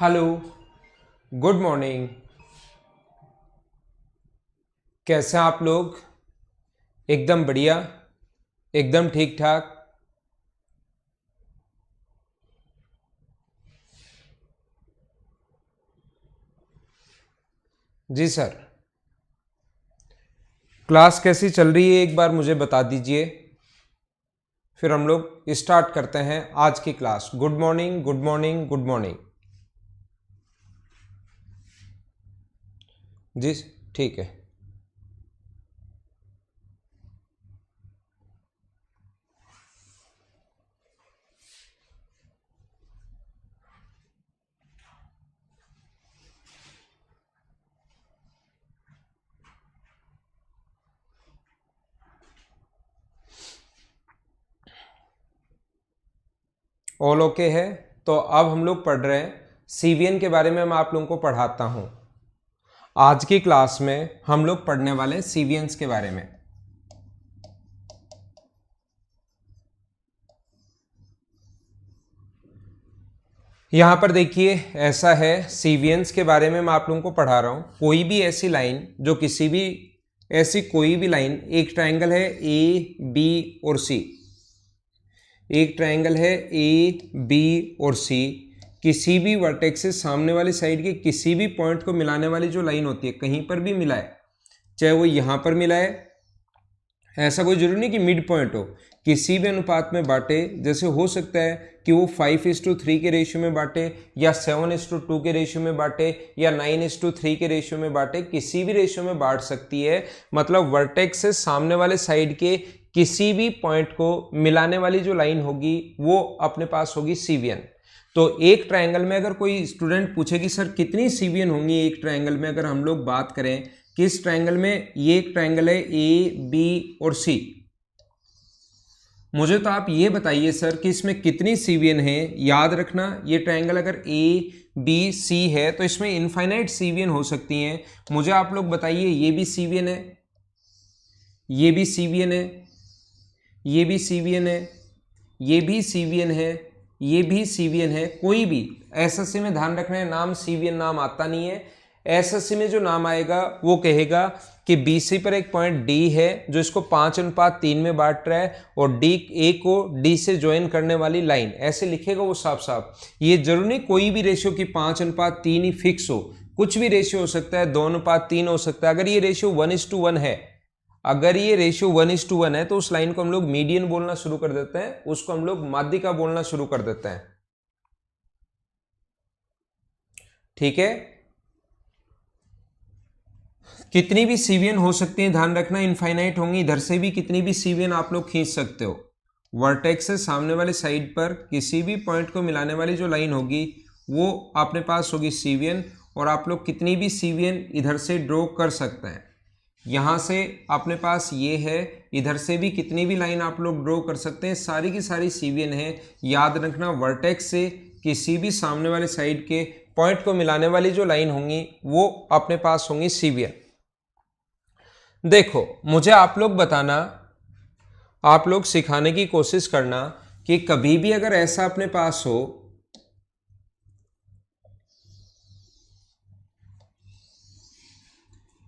Hello, good morning. कैसे हैं आप लोग? एकदम बढ़िया, एकदम ठीक ठाक। जी सर। क्लास कैसी चल रही है एक बार मुझे बता दीजिए, फिर हम लोग स्टार्ट करते हैं आज की class. Good morning, good morning, good morning. जी ठीक है। ऑल ओके है। तो अब हम लोग पढ़ रहे हैं सीवीएन के बारे में। मैं आप लोगों को पढ़ाता हूं। आज की क्लास में हम लोग पढ़ने वाले हैं सीवीएन्स के बारे में। यहां पर देखिए, ऐसा है सीवीएन्स के बारे में मैं आप लोगों को पढ़ा रहा हूं। कोई भी ऐसी लाइन जो किसी भी ऐसी कोई भी लाइन, एक ट्रायंगल है ए बी और सी, एक ट्रायंगल है ए बी और सी, किसी भी वर्टेक्स से सामने वाली साइड के किसी भी पॉइंट को मिलाने वाली जो लाइन होती है, कहीं पर भी मिलाए, चाहे वो यहां पर मिलाए, ऐसा कोई जरूरी नहीं कि मिड पॉइंट हो, किसी भी अनुपात में बांटे। जैसे हो सकता है कि वो 5:3 के रेशियो में बांटे, या 7:2 के रेशियो में बांटे, या 9:3 के रेशियो में बांटे, किसी भी रेशियो में बांट सकती है। मतलब वर्टेक्स से सामने वाले साइड के किसी भी पॉइंट को मिलाने वाली जो लाइन होगी वो अपने पास होगी सीवीएन। तो एक ट्रायंगल में अगर कोई स्टूडेंट पूछे कि सर कितनी सीवीएन होंगी एक ट्रायंगल में, अगर हम लोग बात करें किस ट्रायंगल में, ये एक ट्रायंगल है ए बी और सी, मुझे तो आप ये बताइए सर कि इसमें कितनी सीवीएन है। याद रखना, ये ट्रायंगल अगर ए बी सी है तो इसमें इनफाइनाइट सीवीएन हो सकती हैं। मुझे आप लोग बताइए, ये भी सीवीएन है, ये भी सीवीएन है, ये भी सीवीएन है, ये भी सीवीएन है, ये भी सीवीएन है। कोई भी एसएससी में ध्यान रखना है, नाम सीवीएन नाम आता नहीं है। एसएससी में जो नाम आएगा वो कहेगा कि बीसी पर एक पॉइंट डी है जो इसको 5:3 में बांट रहा है, और डी ए को डी से ज्वाइन करने वाली लाइन, ऐसे लिखेगा वो साफ साफ। ये जरूरी नहीं कोई भी रेशियो की 5:3 ही फिक्स हो, कुछ भी रेशियो हो सकता है, 2:3 हो सकता है। अगर ये रेशियो 1:1 है, अगर ये रेशियो 1:1 है तो उस लाइन को हम लोग मीडियन बोलना शुरू कर देते हैं, उसको हम लोग माध्यिका बोलना शुरू कर देते हैं। ठीक है। कितनी भी सीवीएन हो सकती है, ध्यान रखना, इनफाइनाइट होंगी। इधर से भी कितनी भी सीवीएन आप लोग खींच सकते हो। वर्टेक्स से सामने वाले साइड पर किसी भी पॉइंट को मिलाने वाली जो लाइन होगी वो अपने पास होगी सीवीएन, और आप लोग कितनी भी सीवीएन इधर से ड्रॉ कर सकते हैं। यहां से अपने पास ये है, इधर से भी कितनी भी लाइन आप लोग ड्रॉ कर सकते हैं, सारी की सारी सीवीएन है। याद रखना, वर्टेक्स से किसी भी सामने वाले साइड के पॉइंट को मिलाने वाली जो लाइन होंगी वो अपने पास होंगी सीवीएन। देखो, मुझे आप लोग बताना, आप लोग सिखाने की कोशिश करना कि कभी भी अगर ऐसा अपने पास हो,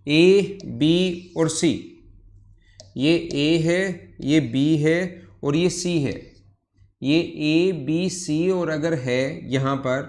ए बी और सी, ये ए है, ये बी है और ये सी है, ये ए बी सी, और अगर है यहां पर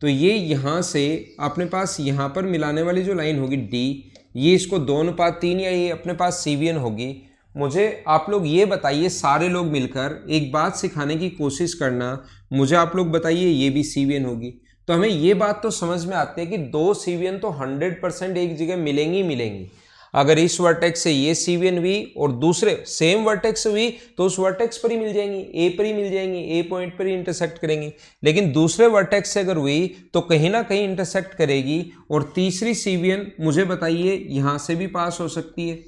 तो ये यहां से अपने पास यहां पर मिलाने वाली जो लाइन होगी डी, ये इसको 2:3 या ये अपने पास सीवीएन होगी। मुझे आप लोग ये बताइए, सारे लोग मिलकर एक बात सिखाने की कोशिश करना, मुझे आप लोग बताइए ये भी सीवीएन होगी। तो हमें ये बात तो समझ में आती है कि दो सीवीएन तो 100% एक जगह मिलेंगी मिलेंगी। अगर इस वर्टेक्स से ये सीवीएन हुई और दूसरे सेम वर्टेक्स से हुई तो उस वर्टेक्स पर ही मिल जाएंगी, ए पर ही मिल जाएंगी, ए पॉइंट पर ही इंटरसेक्ट करेंगी। लेकिन दूसरे वर्टेक्स से अगर हुई तो कहीं ना कहीं इंटरसेक्ट करेगी। और तीसरी सीवीएन मुझे बताइए, यहां से भी पास हो सकती है,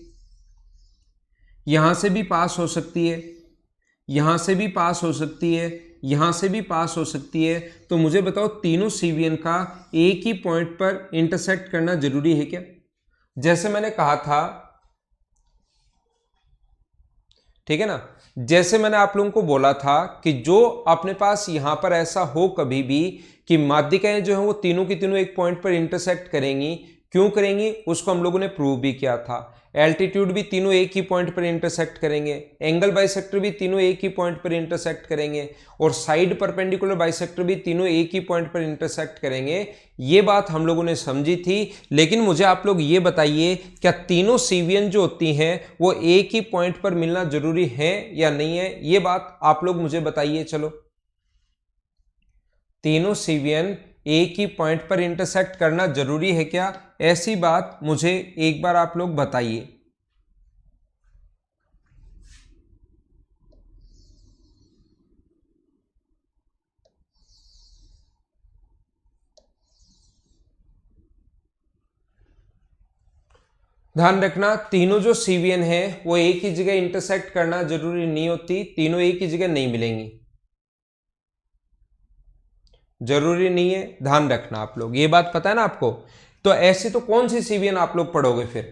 यहां से भी पास हो सकती है, यहां से भी पास हो सकती है, यहां से भी पास हो सकती है। तो मुझे बताओ, तीनों सीवीएन का एक ही पॉइंट पर इंटरसेक्ट करना जरूरी है क्या? जैसे मैंने कहा था, ठीक है ना। जैसे मैंने आप लोगों को बोला था कि जो अपने पास यहां पर ऐसा हो कभी भी कि माध्यिकाएं जो है वो तीनों की तीनों एक पॉइंट पर इंटरसेक्ट करेंगी, क्यों करेंगी उसको हम लोगों ने प्रूव भी किया था। एल्टीट्यूड भी तीनों एक ही पॉइंट पर इंटरसेक्ट करेंगे, एंगल बाइसेक्टर भी तीनों एक ही पॉइंट पर इंटरसेक्ट करेंगे, और साइड परपेंडिकुलर बाइसेक्टर भी तीनों एक ही पॉइंट पर इंटरसेक्ट करेंगे। ये बात हम लोगों ने समझी थी। लेकिन मुझे आप लोग ये बताइए, क्या तीनों सीवियन जो होती हैं वो एक ही पॉइंट पर मिलना जरूरी है या नहीं है? ये बात आप लोग मुझे बताइए। चलो, तीनों सीवियन एक ही पॉइंट पर इंटरसेक्ट करना जरूरी है क्या? ऐसी बात मुझे एक बार आप लोग बताइए। ध्यान रखना, तीनों जो सीवियन है वो एक ही जगह इंटरसेक्ट करना जरूरी नहीं होती, तीनों एक ही जगह नहीं मिलेंगी, जरूरी नहीं है। ध्यान रखना आप लोग, ये बात पता है ना आपको। तो ऐसे तो कौन सी सीवियन आप लोग पढ़ोगे फिर,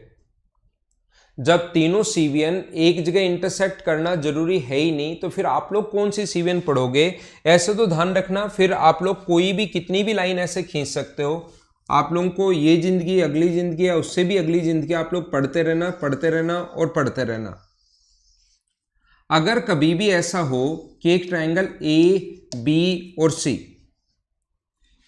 जब तीनों सीवियन एक जगह इंटरसेक्ट करना जरूरी है ही नहीं, तो फिर आप लोग कौन सी सीवियन पढ़ोगे? ऐसे तो ध्यान रखना, फिर आप लोग कोई भी कितनी भी लाइन ऐसे खींच सकते हो। आप लोगों को ये जिंदगी, अगली जिंदगी या उससे भी अगली जिंदगी आप लोग पढ़ते रहना, पढ़ते रहना और पढ़ते रहना। अगर कभी भी ऐसा हो कि एक ट्रायंगल ए, बी और सी,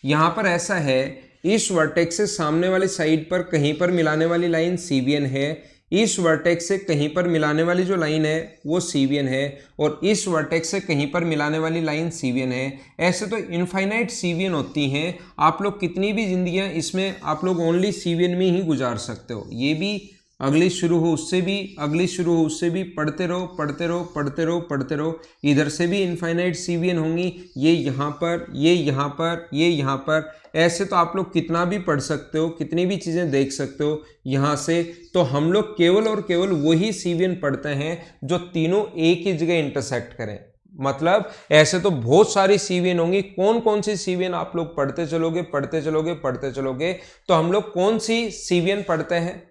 यहां पर ऐसा है, इस वर्टेक्स से सामने वाली साइड पर कहीं पर मिलाने वाली लाइन सीवियन है, इस वर्टेक्स से कहीं पर मिलाने वाली जो लाइन है वो सीवियन है, और इस वर्टेक्स से कहीं पर मिलाने वाली लाइन सीवियन है। ऐसे तो इनफाइनाइट सीवियन होती हैं, आप लोग कितनी भी जिंदगियां इसमें आप लोग ओनली सीवियन में ही गुजार सकते हो। ये भी अगली शुरू हो उससे भी, अगली शुरू हो उससे भी, पढ़ते रहो पढ़ते रहो पढ़ते रहो पढ़ते रहो। इधर से भी इनफाइनाइट सीवियन होंगी, ये यहाँ पर, ये यहाँ पर, ये यहाँ पर। ऐसे तो आप लोग कितना भी पढ़ सकते हो, कितनी भी चीज़ें देख सकते हो यहाँ से। तो हम लोग केवल और केवल वही सीवियन पढ़ते हैं जो तीनों एक ही जगह इंटरसेक्ट करें। मतलब ऐसे तो बहुत सारी सीवियन होंगी, कौन कौन सी सीवियन आप लोग पढ़ते चलोगे पढ़ते चलोगे पढ़ते चलोगे। तो हम लोग कौन सी सीवियन पढ़ते हैं?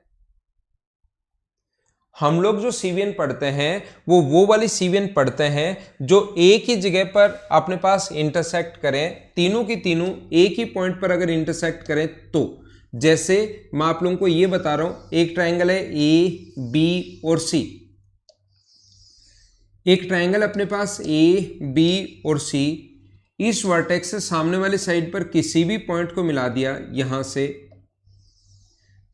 हम लोग जो सीवियन पढ़ते हैं वो वाली सीवियन पढ़ते हैं जो एक ही जगह पर अपने पास इंटरसेक्ट करें, तीनों की तीनों एक ही पॉइंट पर अगर इंटरसेक्ट करें तो। जैसे मैं आप लोगों को ये बता रहा हूं, एक ट्रायंगल है ए, बी और सी। एक ट्रायंगल अपने पास ए, बी और सी, इस वर्टेक्स से सामने वाली साइड पर किसी भी पॉइंट को मिला दिया यहां से,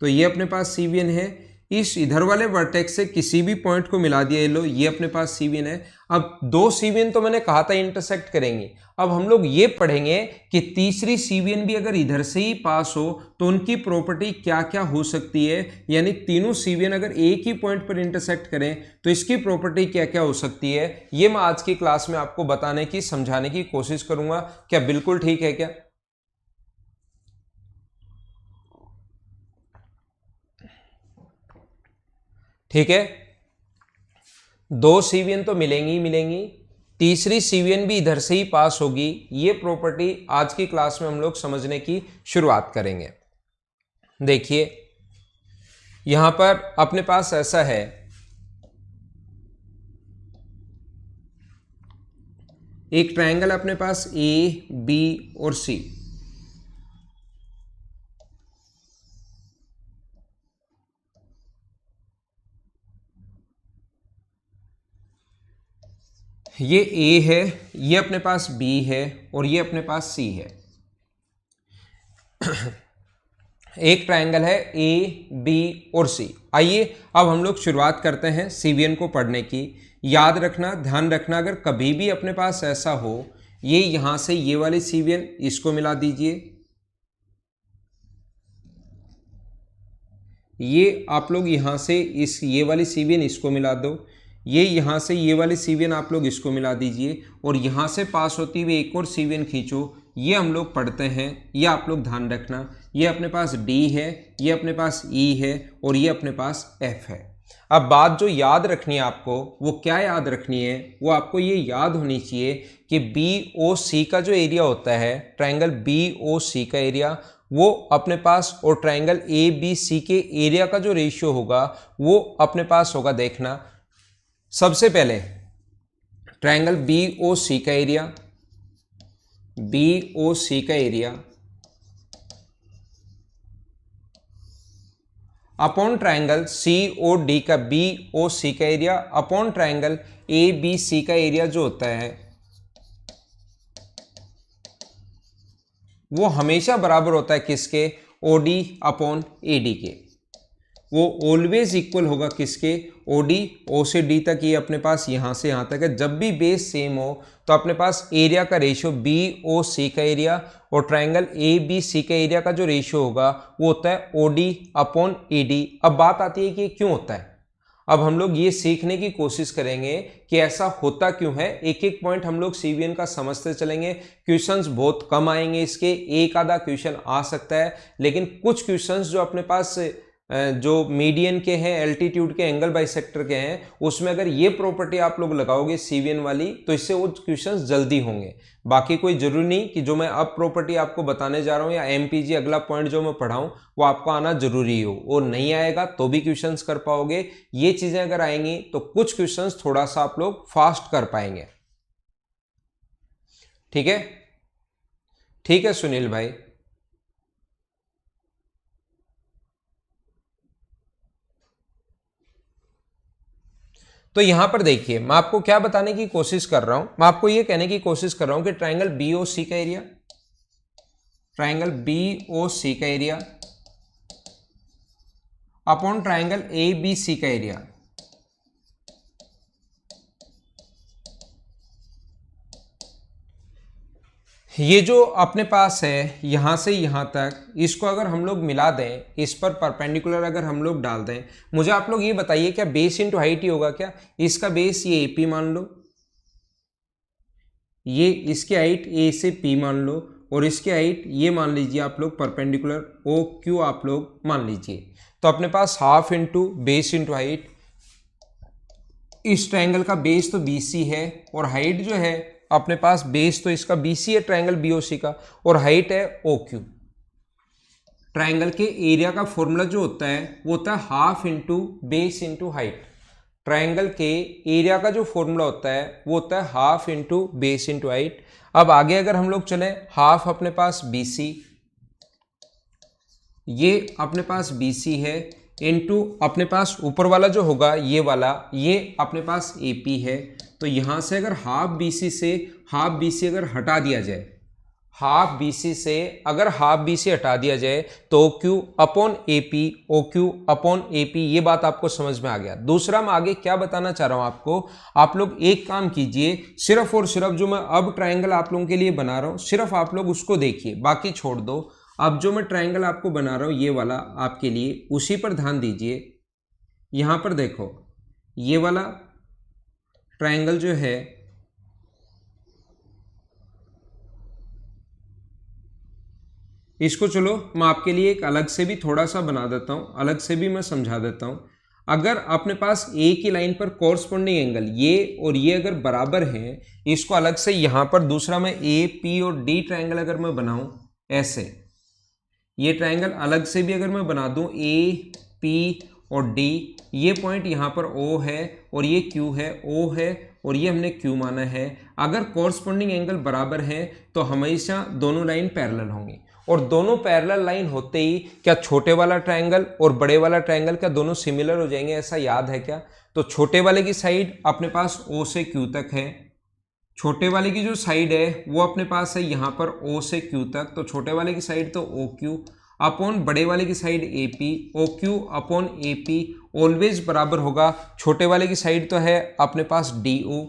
तो ये अपने पास सीवियन है। इस इधर वाले वर्टेक्स से किसी भी पॉइंट को मिला दिया, ये लो, ये अपने पास सीवियन है। अब दो सीवियन तो मैंने कहा था इंटरसेक्ट करेंगे। अब हम लोग ये पढ़ेंगे कि तीसरी सीवियन भी अगर इधर से ही पास हो तो उनकी प्रॉपर्टी क्या क्या हो सकती है। यानी तीनों सीवियन अगर एक ही पॉइंट पर इंटरसेक्ट करें तो इसकी प्रॉपर्टी क्या क्या हो सकती है, ये मैं आज की क्लास में आपको बताने की, समझाने की कोशिश करूंगा। क्या बिल्कुल ठीक है क्या? ठीक है, दो सीवियन तो मिलेंगी ही मिलेंगी, तीसरी सीवियन भी इधर से ही पास होगी। ये प्रॉपर्टी आज की क्लास में हम लोग समझने की शुरुआत करेंगे। देखिए यहां पर अपने पास ऐसा है, एक ट्रायंगल अपने पास ए, बी और सी। ये ए है, ये अपने पास बी है और ये अपने पास सी है। एक ट्रायंगल है ए, बी और सी। आइए अब हम लोग शुरुआत करते हैं सीवियन को पढ़ने की। याद रखना, ध्यान रखना, अगर कभी भी अपने पास ऐसा हो, ये यहां से ये वाली सीवियन इसको मिला दीजिए, ये आप लोग यहां से इस ये वाली सीवियन इसको मिला दो, ये यहां से ये वाली सीवियन आप लोग इसको मिला दीजिए, और यहां से पास होती हुई एक और सीवियन खींचो। ये हम लोग पढ़ते हैं, ये आप लोग ध्यान रखना, ये अपने पास डी है, ये अपने पास ई है और ये अपने पास एफ है। अब बात जो याद रखनी है आपको, वो क्या याद रखनी है? वो आपको ये याद होनी चाहिए कि बी ओ सी का जो एरिया होता है, ट्रायंगल बी ओ सी का एरिया, वो अपने पास, और ट्रायंगल ए बी सी के एरिया का जो रेशियो होगा वो अपने पास होगा। देखना सबसे पहले ट्रायंगल बी ओ सी का एरिया, बी ओ सी का area upon triangle C O D का बी ओ सी का area upon triangle A B C का एरिया जो होता है वो हमेशा बराबर होता है किसके, O D upon A D के। वो ऑलवेज इक्वल होगा किसके, ओ डी, ओ से डी तक ये अपने पास यहां से यहां तक है। जब भी बेस सेम हो तो अपने पास एरिया का रेशियो बी ओ सी का एरिया और ट्रायंगल ए बी सी का एरिया का जो रेशियो होगा वो होता है O D upon A D. अब बात आती है कि क्यों होता है। अब हम लोग ये सीखने की कोशिश करेंगे कि ऐसा होता क्यों है। एक एक पॉइंट हम लोग सीवीएन का समझते चलेंगे। क्वेश्चंस बहुत कम आएंगे इसके, एक आधा क्वेश्चन आ सकता है, लेकिन कुछ क्वेश्चंस जो अपने पास जो मीडियन के हैं, एल्टीट्यूड के, एंगल बाइसेक्टर के हैं, उसमें अगर ये प्रॉपर्टी आप लोग लगाओगे सीवीएन वाली तो इससे वो क्वेश्चंस जल्दी होंगे। बाकी कोई जरूरी नहीं कि जो मैं अब प्रॉपर्टी आपको बताने जा रहा हूं या एमपीजी अगला पॉइंट जो मैं पढ़ाऊं वो आपको आना जरूरी हो। वो नहीं आएगा तो भी क्वेश्चंस कर पाओगे। ये चीजें अगर आएंगी तो कुछ क्वेश्चंस थोड़ा सा आप लोग फास्ट कर पाएंगे। ठीक है, ठीक है सुनील भाई। तो यहां पर देखिए मैं आपको क्या बताने की कोशिश कर रहा हूं, मैं आपको यह कहने की कोशिश कर रहा हूं कि ट्रायंगल बी ओ सी का area, triangle B O C का area upon triangle A B C का एरिया, ये जो अपने पास है यहां से यहां तक, इसको अगर हम लोग मिला दें, इस पर परपेंडिकुलर अगर हम लोग डाल दें, मुझे आप लोग ये बताइए क्या बेस इंटू हाइट ही होगा क्या। इसका बेस ये एपी मान लो, ये इसकी हाइट ए से पी मान लो, और इसकी हाइट ये मान लीजिए आप लोग परपेंडिकुलर ओ क्यू आप लोग मान लीजिए। तो अपने पास half into base into height, इस ट्रायंगल का बेस तो बीसी है और हाइट जो है अपने पास, बेस तो इसका बीसी है ट्रायंगल बीओसी का और हाइट है ओ क्यू। ट्रायंगल के एरिया का फॉर्मूला जो होता है वो होता है half into base into height. Triangle के एरिया का जो फॉर्मूला होता है वो होता है half into base into height. अब आगे अगर हम लोग चले, हाफ अपने पास बीसी, ये अपने पास बीसी है, इनटू अपने पास ऊपर वाला जो होगा ये वाला, ये अपने पास एपी है। तो यहां से अगर हाफ बीसी से हाफ बीसी अगर हटा दिया जाए, हाफ बीसी से अगर हाफ बीसी हटा दिया जाए तो O Q upon AP, O Q upon AP, ये बात आपको समझ में आ गया। दूसरा मैं आगे क्या बताना चाह रहा हूं आपको, आप लोग एक काम कीजिए, सिर्फ और सिर्फ जो मैं अब ट्रायंगल आप लोगों के लिए बना रहा हूं सिर्फ आप लोग उसको देखिए, बाकी छोड़ दो। अब जो मैं ट्रायंगल आपको बना रहा हूं ये वाला आपके लिए, उसी पर ध्यान दीजिए। यहां पर देखो ये वाला ट्रायंगल जो है इसको चलो मैं आपके लिए एक अलग से भी थोड़ा सा बना देता हूं, अलग से भी मैं समझा देता हूं। अगर अपने पास ए की लाइन पर कॉरस्पॉन्डिंग एंगल ये और ये अगर बराबर हैं, इसको अलग से यहां पर दूसरा मैं ए पी और डी ट्रायंगल अगर मैं बनाऊं ऐसे, ये ट्रायंगल अलग से भी अगर मैं बना दूं ए पी और डी, ये पॉइंट यहाँ पर O है और ये Q है, O है और ये हमने Q माना है। अगर कॉरस्पॉन्डिंग एंगल बराबर हैं तो हमेशा दोनों लाइन पैरेलल होंगी, और दोनों पैरेलल लाइन होते ही क्या छोटे वाला ट्रायंगल और बड़े वाला ट्रायंगल क्या दोनों सिमिलर हो जाएंगे, ऐसा याद है क्या। तो छोटे वाले की साइड अपने पास O से Q तक है, छोटे वाले की जो साइड है वो अपने पास है यहाँ पर O से Q तक, तो छोटे वाले की साइड तो OQ अपॉन बड़े वाले की side AP, OQ upon AP always बराबर होगा। छोटे वाले की साइड तो है अपने पास DO,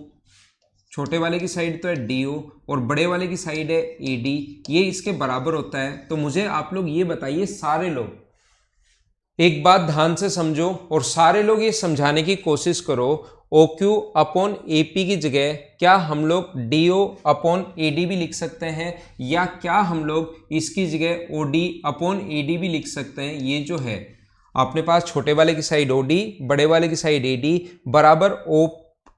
छोटे वाले की साइड तो है DO और बड़े वाले की साइड है AD, ये इसके बराबर होता है। तो मुझे आप लोग ये बताइए, सारे लोग एक बात ध्यान से समझो और सारे लोग ये समझाने की कोशिश करो, OQ अपॉन AP की जगह क्या हम लोग DO अपॉन AD भी लिख सकते हैं, या क्या हम लोग इसकी जगह OD अपॉन AD भी लिख सकते हैं। ये जो है अपने पास छोटे वाले की साइड OD, बड़े वाले की साइड AD बराबर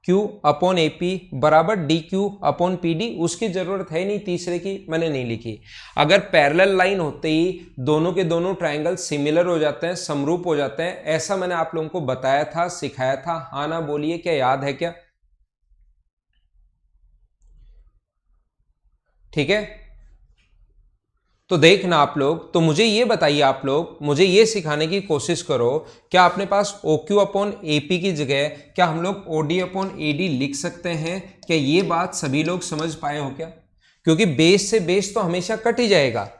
Q अपॉन AP बराबर DQ अपॉन PD, उसकी जरूरत है नहीं, तीसरे की मैंने नहीं लिखी। अगर पैरेलल लाइन होते ही दोनों के दोनों ट्रायंगल सिमिलर हो जाते हैं, समरूप हो जाते हैं, ऐसा मैंने आप लोगों को बताया था, सिखाया था। हाँ ना बोलिए, क्या याद है क्या? ठीक है, तो देखना आप लोग, तो मुझे ये बताइए, आप लोग मुझे ये सिखाने की कोशिश करो, क्या अपने पास OQ अपॉन AP की जगह क्या हम लोग OD अपॉन AD लिख सकते हैं? क्या ये बात सभी लोग समझ पाए हो क्या? क्योंकि बेस से बेस तो हमेशा कट ही जाएगा।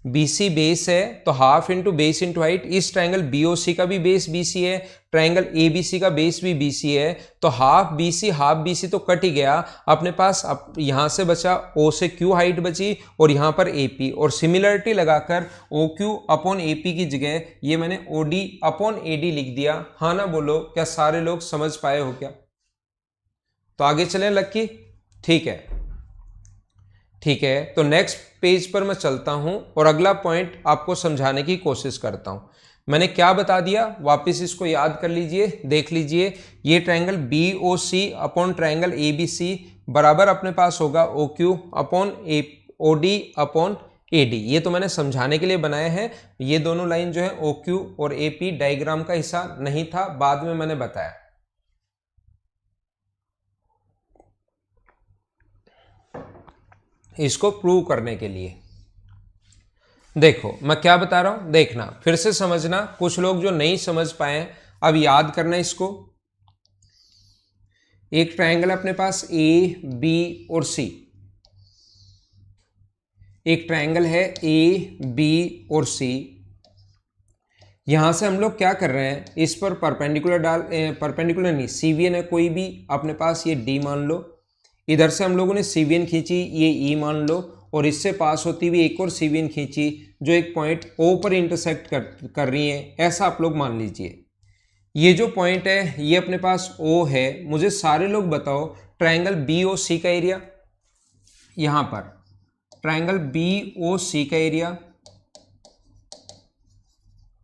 BC बेस है तो half into base into height, इस ट्राइंगल BOC का भी बेस BC है, ट्राइंगल ABC का बेस भी BC है, तो हाफ BC तो कट ही गया। अपने पास अब यहां से बचा O से Q हाइट बची और यहां पर AP, और सिमिलरिटी लगाकर OQ अपॉन AP की जगह ये मैंने OD अपॉन AD लिख दिया। हाँ ना बोलो, क्या सारे लोग समझ पाए हो क्या? तो आगे चलें लक्की। ठीक है, ठीक है, तो नेक्स्ट पेज पर मैं चलता हूं और अगला पॉइंट आपको समझाने की कोशिश करता हूं। मैंने क्या बता दिया, वापस इसको याद कर लीजिए, देख लीजिए। ये triangle BOC upon triangle ABC बराबर अपने पास होगा OQ upon OD upon AD। ये तो मैंने समझाने के लिए बनाए हैं। ये दोनों लाइन जो है OQ और AP डायग्राम का हिस्सा नहीं था, बाद में मैंने बताया। इसको प्रूव करने के लिए देखो मैं क्या बता रहा हूं, देखना फिर से समझना। कुछ लोग जो नहीं समझ पाए अब याद करना इसको। एक ट्रायंगल अपने पास AB और C, एक ट्रायंगल है AB और C। यहां से हम लोग क्या कर रहे हैं, इस पर परपेंडिकुलर नहीं, CVN है कोई भी अपने पास, ये D मान लो। इधर से हम लोगों ने CVN खींची, ये E मान लो, और इससे पास होती हुई एक और CVN खींची जो एक पॉइंट O पर इंटरसेक्ट कर रही है, ऐसा आप लोग मान लीजिए। ये जो पॉइंट है ये अपने पास O है। मुझे सारे लोग बताओ ट्रायंगल BOC का एरिया, यहां पर ट्रायंगल BOC का एरिया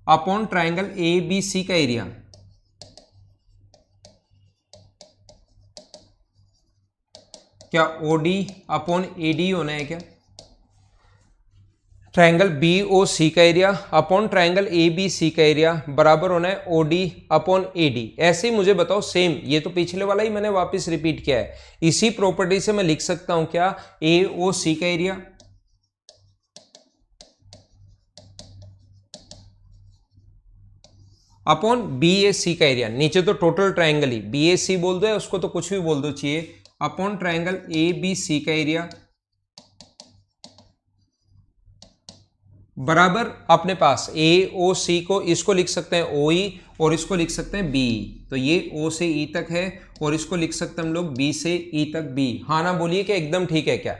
अपॉन ट्रायंगल ABC का एरिया, क्या OD अपॉन AD होना है क्या? ट्रायंगल BOC का एरिया अपॉन ट्रायंगल ABC का एरिया बराबर होना है OD अपॉन AD। ऐसे ही मुझे बताओ सेम, ये तो पिछले वाला ही मैंने वापस रिपीट किया है। इसी प्रॉपर्टी से मैं लिख सकता हूं क्या, AOC का एरिया अपॉन BAC का एरिया। नीचे तो टोटल ट्रायंगल ही, BAC बोल दो या उसको तो कुछ भी बोल दो चाहिए, अपॉन ट्रायंगल ABC का एरिया बराबर अपने पास AOC को, इसको लिख सकते हैं OE और इसको लिख सकते हैं BE। तो ये O से E तक है और इसको लिख सकते हैं हम लोग B से E तक B। हाँ ना बोलिए कि एकदम ठीक है क्या?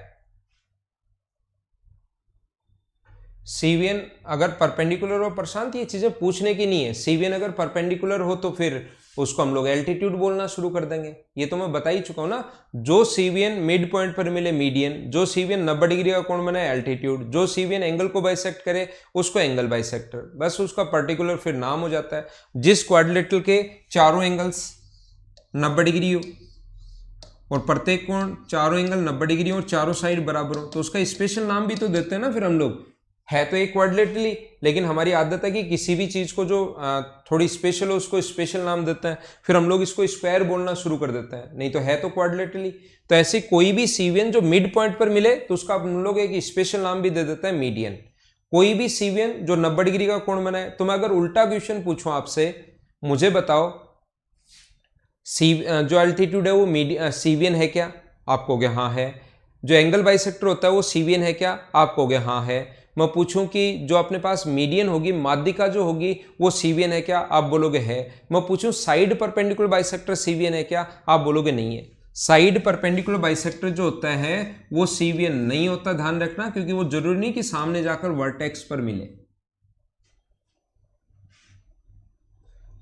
CVN अगर परपेंडिकुलर हो, प्रशांत ये चीजें पूछने की नहीं है। CVN अगर परपेंडिकुलर हो तो फिर उसको हम लोग एल्टीट्यूड बोलना शुरू कर देंगे। ये तो मैं बता ही चुका हूं ना। जो CVN मिड पॉइंट पर मिले मीडियन, जो CVN 90 डिग्री का कोण बनाए एल्टीट्यूड, जो CVN एंगल को बाइसेक्ट करे उसको एंगल बाइसेक्टर, बस उसका पर्टिकुलर फिर नाम हो जाता है। जिस क्वाड्रिलेटरल के चारों एंगल्स 90 डिग्री हो और प्रत्येक कोण चारों एंगल 90 डिग्री और चारों साइड बराबर हो, तो उसका स्पेशल नाम भी तो देते हैं ना फिर हम लोग। है तो एक क्वाड्रिलेटरली, लेकिन हमारी आदत है कि किसी भी चीज को जो थोड़ी स्पेशल हो उसको स्पेशल नाम देते हैं, फिर हम लोग इसको स्क्वायर बोलना शुरू कर देते हैं, नहीं तो है तो क्वाड्रिलेटरली। तो ऐसे कोई भी CVN जो मिड पॉइंट पर मिले तो उसका हम लोग एक स्पेशल नाम भी दे देते हैं, मीडियन। कोई भी CVN जो 90 डिग्री का कोण बनाए, तो मैं अगर उल्टा क्वेश्चन पूछूं आपसे, मुझे बताओ जो एल्टीट्यूड है वो CVN है क्या? आप कहोगे हाँ है। जो एंगल बाइसेक्टर होता है वो CVN है क्या? आप कहोगे हाँ है। मैं पूछूं कि जो अपने पास मीडियन होगी, माध्यिका जो होगी, वो CVN है क्या? आप बोलोगे है। मैं पूछूं साइड परपेंडिकुलर बाइसेक्टर CVN है क्या? आप बोलोगे नहीं है। साइड परपेंडिकुलर बाइसेक्टर जो होता है वो CVN नहीं होता, ध्यान रखना, क्योंकि वो जरूरी नहीं कि सामने जाकर वर्टेक्स पर मिले।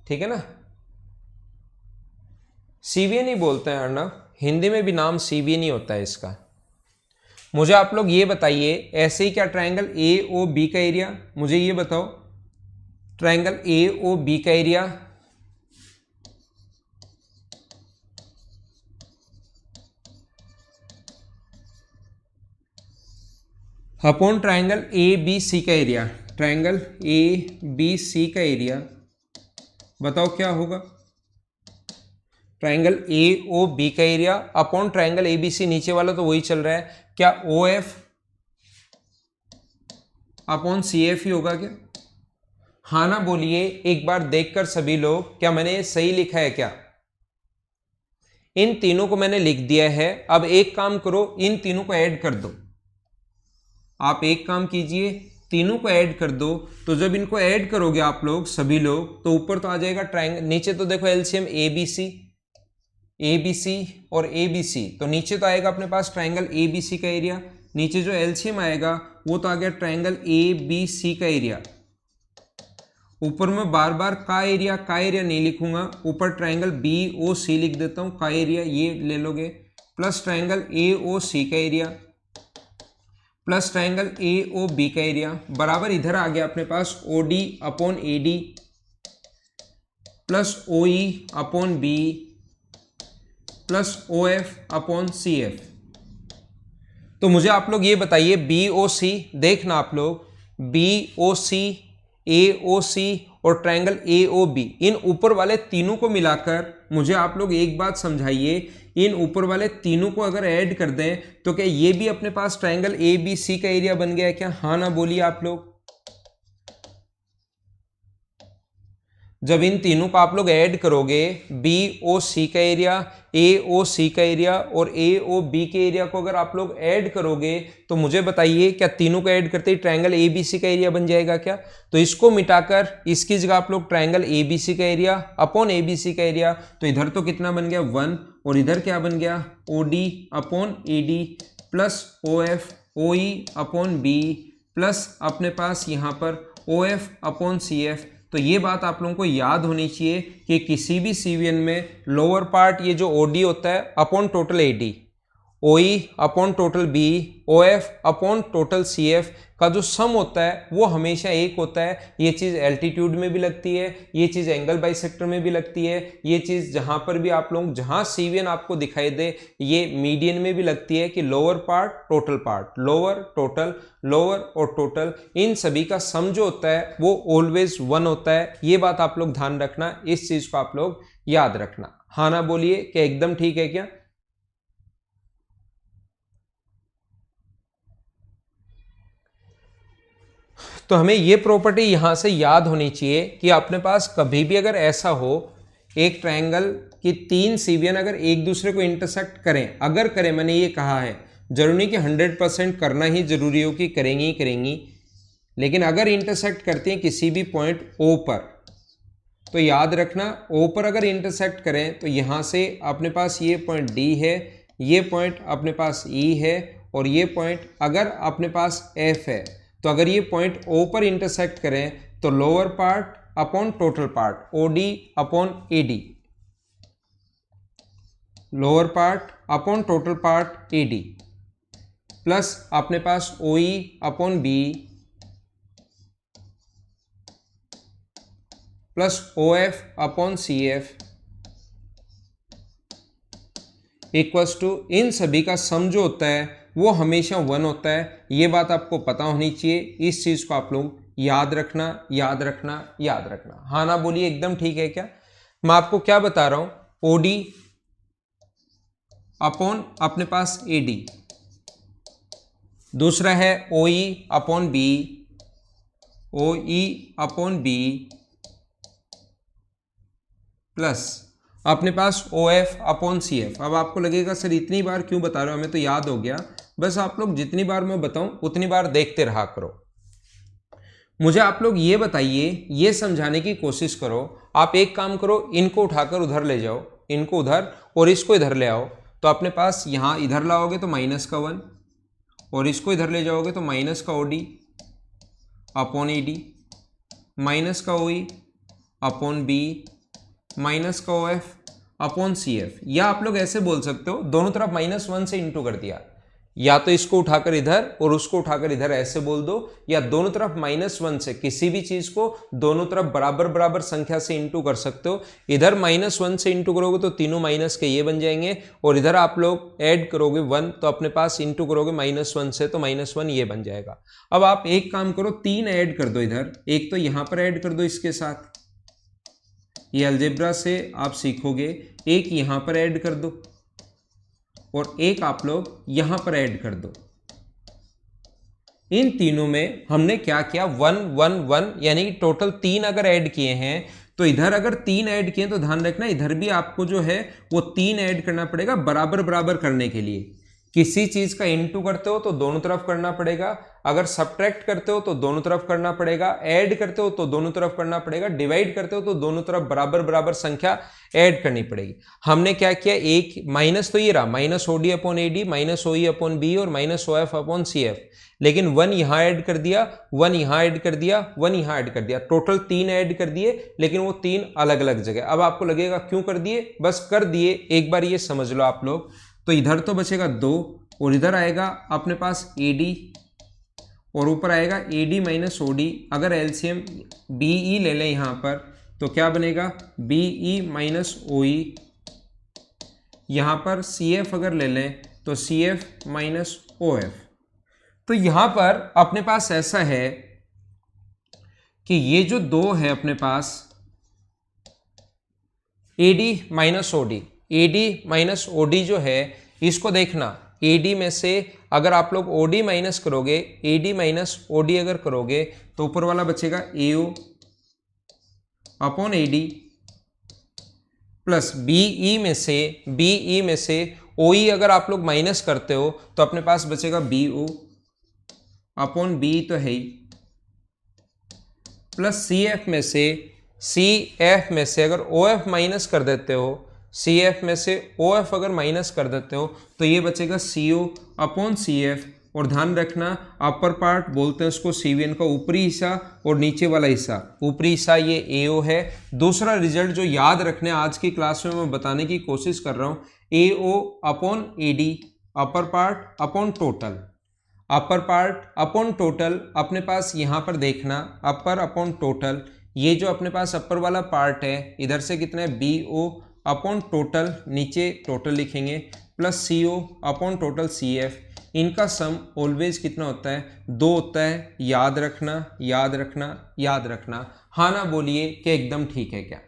ठीक है ना? CVN ही बोलते हैं अर्णव, हिंदी में भी नाम CVN ही होता है इसका। मुझे आप लोग ये बताइए, ऐसे ही क्या ट्रायंगल AOB का एरिया, मुझे ये बताओ ट्रायंगल AOB का area upon triangle A B C का area, triangle A B C का एरिया बताओ क्या होगा। ट्राइंगल ए ओ बी का area upon triangle A B C, नीचे वाला तो वही चल रहा है, क्या O F upon C F ही होगा क्या? हाँ ना बोलिए एक बार देखकर सभी लोग, क्या मैंने सही लिखा है क्या? इन तीनों को मैंने लिख दिया है। अब एक काम करो, इन तीनों को ऐड कर दो। आप एक काम कीजिए, तीनों को ऐड कर दो। तो जब इनको ऐड करोगे आप लोग सभी लोग, तो ऊपर तो आ जाएगा ट्राइंगल, नीचे तो देखो एलसीएम ए बी सी और ए बी सी, तो नीचे तो आएगा अपने पास ट्राइंगल ए बी सी का एरिया, नीचे जो एलसीएम आएगा वो तो आ गया ट्राइंगल ए बी सी का एरिया। ऊपर में बार बार का एरिया नहीं लिखूंगा, ऊपर ट्राइंगल बी ओ सी लिख देता हूं, का एरिया ये ले लोगे, plus triangle A O C का area plus triangle A O B का एरिया बराबर इधर आ गया अपने पास O D upon A D plus O E upon B plus O F upon C F. तो मुझे आप लोग ये बताइए बी ओ सी, देखना आप लोग बी ओ सी, ए ओ सी और ट्राइंगल ए ओ बी, इन ऊपर वाले तीनों को मिलाकर मुझे आप लोग एक बात समझाइए, इन ऊपर वाले तीनों को अगर ऐड कर दें तो क्या ये भी अपने पास ट्राइंगल ए बी सी का एरिया बन गया है क्या? हाँ ना बोलिए आप लोग। जब इन तीनों को आप लोग ऐड करोगे, बी ओ सी का एरिया, ए ओ सी का एरिया और ए ओ बी के एरिया को अगर आप लोग ऐड करोगे तो मुझे बताइए क्या तीनों को ऐड करते ही ट्राइंगल ए बी सी का एरिया बन जाएगा क्या? तो इसको मिटाकर इसकी जगह आप लोग ट्राइंगल ए बी सी का area upon A B C का एरिया, तो इधर तो कितना बन गया 1 और इधर क्या बन गया O D upon A D plus O F O E upon B plus अपने पास यहाँ पर O F upon C F. तो ये बात आप लोगों को याद होनी चाहिए कि किसी भी सीवीएन में लोअर पार्ट ये जो ओडी होता है upon total AD, OE upon total B, OF upon total CF का जो सम होता है वो हमेशा एक होता है। ये चीज़ एल्टीट्यूड में भी लगती है, ये चीज़ एंगल बाइसेक्टर में भी लगती है, ये चीज़ जहाँ पर भी आप लोग जहाँ सीवीएन आपको दिखाई दे ये मीडियन में भी लगती है कि lower part total part, lower total, lower और टोटल, इन सभी का सम जो होता है वो ऑलवेज 1 होता है। ये बात आप लोग ध्यान रखना, इस चीज़ को आप लोग याद रखना। हाँ ना बोलिए क्या एकदम ठीक है क्या? तो हमें ये प्रॉपर्टी यहां से याद होनी चाहिए कि अपने पास कभी भी अगर ऐसा हो एक ट्रायंगल की 3 सीवीएन अगर एक दूसरे को इंटरसेक्ट करें, अगर करें, मैंने ये कहा है जरूरी नहीं कि 100% करना ही जरूरी हो कि करेंगी ही करेंगी, लेकिन अगर इंटरसेक्ट करती हैं किसी भी पॉइंट ओ पर, तो याद रखना ओ पर अगर इंटरसेक्ट करें तो यहां से अपने पास ये पॉइंट डी है, ये पॉइंट अपने पास ई है और ये पॉइंट अगर अपने पास एफ है, तो अगर ये पॉइंट ओ पर इंटरसेक्ट करें तो lower part upon total part O D upon A D, lower part upon total part A D plus अपने पास O E upon B plus O F upon C F equals to, इन सभी का सम जो होता है वो हमेशा 1 होता है। ये बात आपको पता होनी चाहिए, इस चीज को आप लोग याद रखना, याद रखना, याद रखना। हाँ ना बोलिए एकदम ठीक है क्या? मैं आपको क्या बता रहा हूं, ओडी अपॉन अपने पास एडी, दूसरा है O E upon B, O E upon B plus अपने पास O F upon C F. अब आपको लगेगा सर इतनी बार क्यों बता रहे हो, हमें तो याद हो गया। बस आप लोग जितनी बार मैं बताऊं उतनी बार देखते रहा करो। मुझे आप लोग ये बताइए, ये समझाने की कोशिश करो। आप एक काम करो, इनको उठाकर उधर ले जाओ, इनको उधर और इसको इधर ले आओ, तो अपने पास यहाँ इधर लाओगे तो माइनस का 1 और इसको इधर ले जाओगे तो माइनस का O D upon A D, minus का O E upon B, minus का O F upon C F. या आप लोग ऐसे बोल सकते हो दोनों तरफ -1 से इंटू कर दिया, या तो इसको उठाकर इधर और उसको उठाकर इधर ऐसे बोल दो, या दोनों तरफ -1 से किसी भी चीज को दोनों तरफ बराबर बराबर संख्या से इंटू कर सकते हो। इधर -1 से इंटू करोगे तो तीनों माइनस के ये बन जाएंगे, और इधर आप लोग ऐड करोगे 1 तो अपने पास इंटू करोगे -1 से तो -1 ये बन जाएगा। अब आप एक काम करो, 3 ऐड कर दो इधर, एक तो यहां पर ऐड कर दो इसके साथ, ये अलजेब्रा से आप सीखोगे, एक यहां पर ऐड कर दो और एक आप लोग यहां पर ऐड कर दो। इन तीनों में हमने क्या किया, 1 1 1 यानी कि टोटल 3 अगर ऐड किए हैं तो इधर अगर 3 ऐड किए तो ध्यान रखना इधर भी आपको जो है वो 3 ऐड करना पड़ेगा बराबर बराबर करने के लिए। किसी चीज का इनटू करते हो तो दोनों तरफ करना पड़ेगा, अगर सब्ट्रैक्ट करते हो तो दोनों तरफ करना पड़ेगा, ऐड करते हो तो दोनों तरफ करना पड़ेगा, डिवाइड करते हो तो दोनों तरफ बराबर बराबर संख्या ऐड करनी पड़ेगी। हमने क्या किया, एक माइनस तो ये रहा -OD upon AD -OE upon B और -OF अपॉन CF, लेकिन 1 यहां ऐड कर दिया, 1 यहां ऐड कर दिया, 1 यहां ऐड कर दिया, टोटल 3 ऐड कर दिए, लेकिन वो 3 अलग अलग जगह। अब आपको लगेगा क्यों कर दिए, बस कर दिए, एक बार ये समझ लो आप लोग। तो इधर तो बचेगा 2 और इधर आएगा अपने पास AD और ऊपर आएगा AD -OD। अगर LCM BE ले लें यहां पर तो क्या बनेगा, BE -OE। यहां पर CF अगर ले लें तो CF -OF। तो यहां पर अपने पास ऐसा है कि ये जो 2 है अपने पास AD -OD, AD -OD जो है इसको देखना, AD में से अगर आप लोग OD माइनस करोगे, AD -OD अगर करोगे तो ऊपर वाला बचेगा AO upon AD plus BE में से OE अगर आप लोग माइनस करते हो तो अपने पास बचेगा BO अपॉन BE तो है ही, प्लस CF में से अगर OF माइनस कर देते हो, CF में से OF अगर माइनस कर देते हो तो ये बचेगा CO अपॉन CF। और ध्यान रखना अपर पार्ट बोलते हैं उसको CVN का ऊपरी हिस्सा और नीचे वाला हिस्सा, ऊपरी हिस्सा ये AO है। दूसरा रिजल्ट जो याद रखने आज की क्लास में मैं बताने की कोशिश कर रहा हूँ, AO upon AD, upper part upon total, upper part upon total. अपने पास यहाँ पर देखना अपर अपॉन टोटल, ये जो अपने पास अपर वाला पार्ट है इधर से कितना है BO अपॉन टोटल, नीचे टोटल लिखेंगे, plus CO upon total CF। इनका सम ऑलवेज कितना होता है, 2 होता है। याद रखना याद रखना याद रखना। हाँ ना बोलिए कि एकदम ठीक है क्या।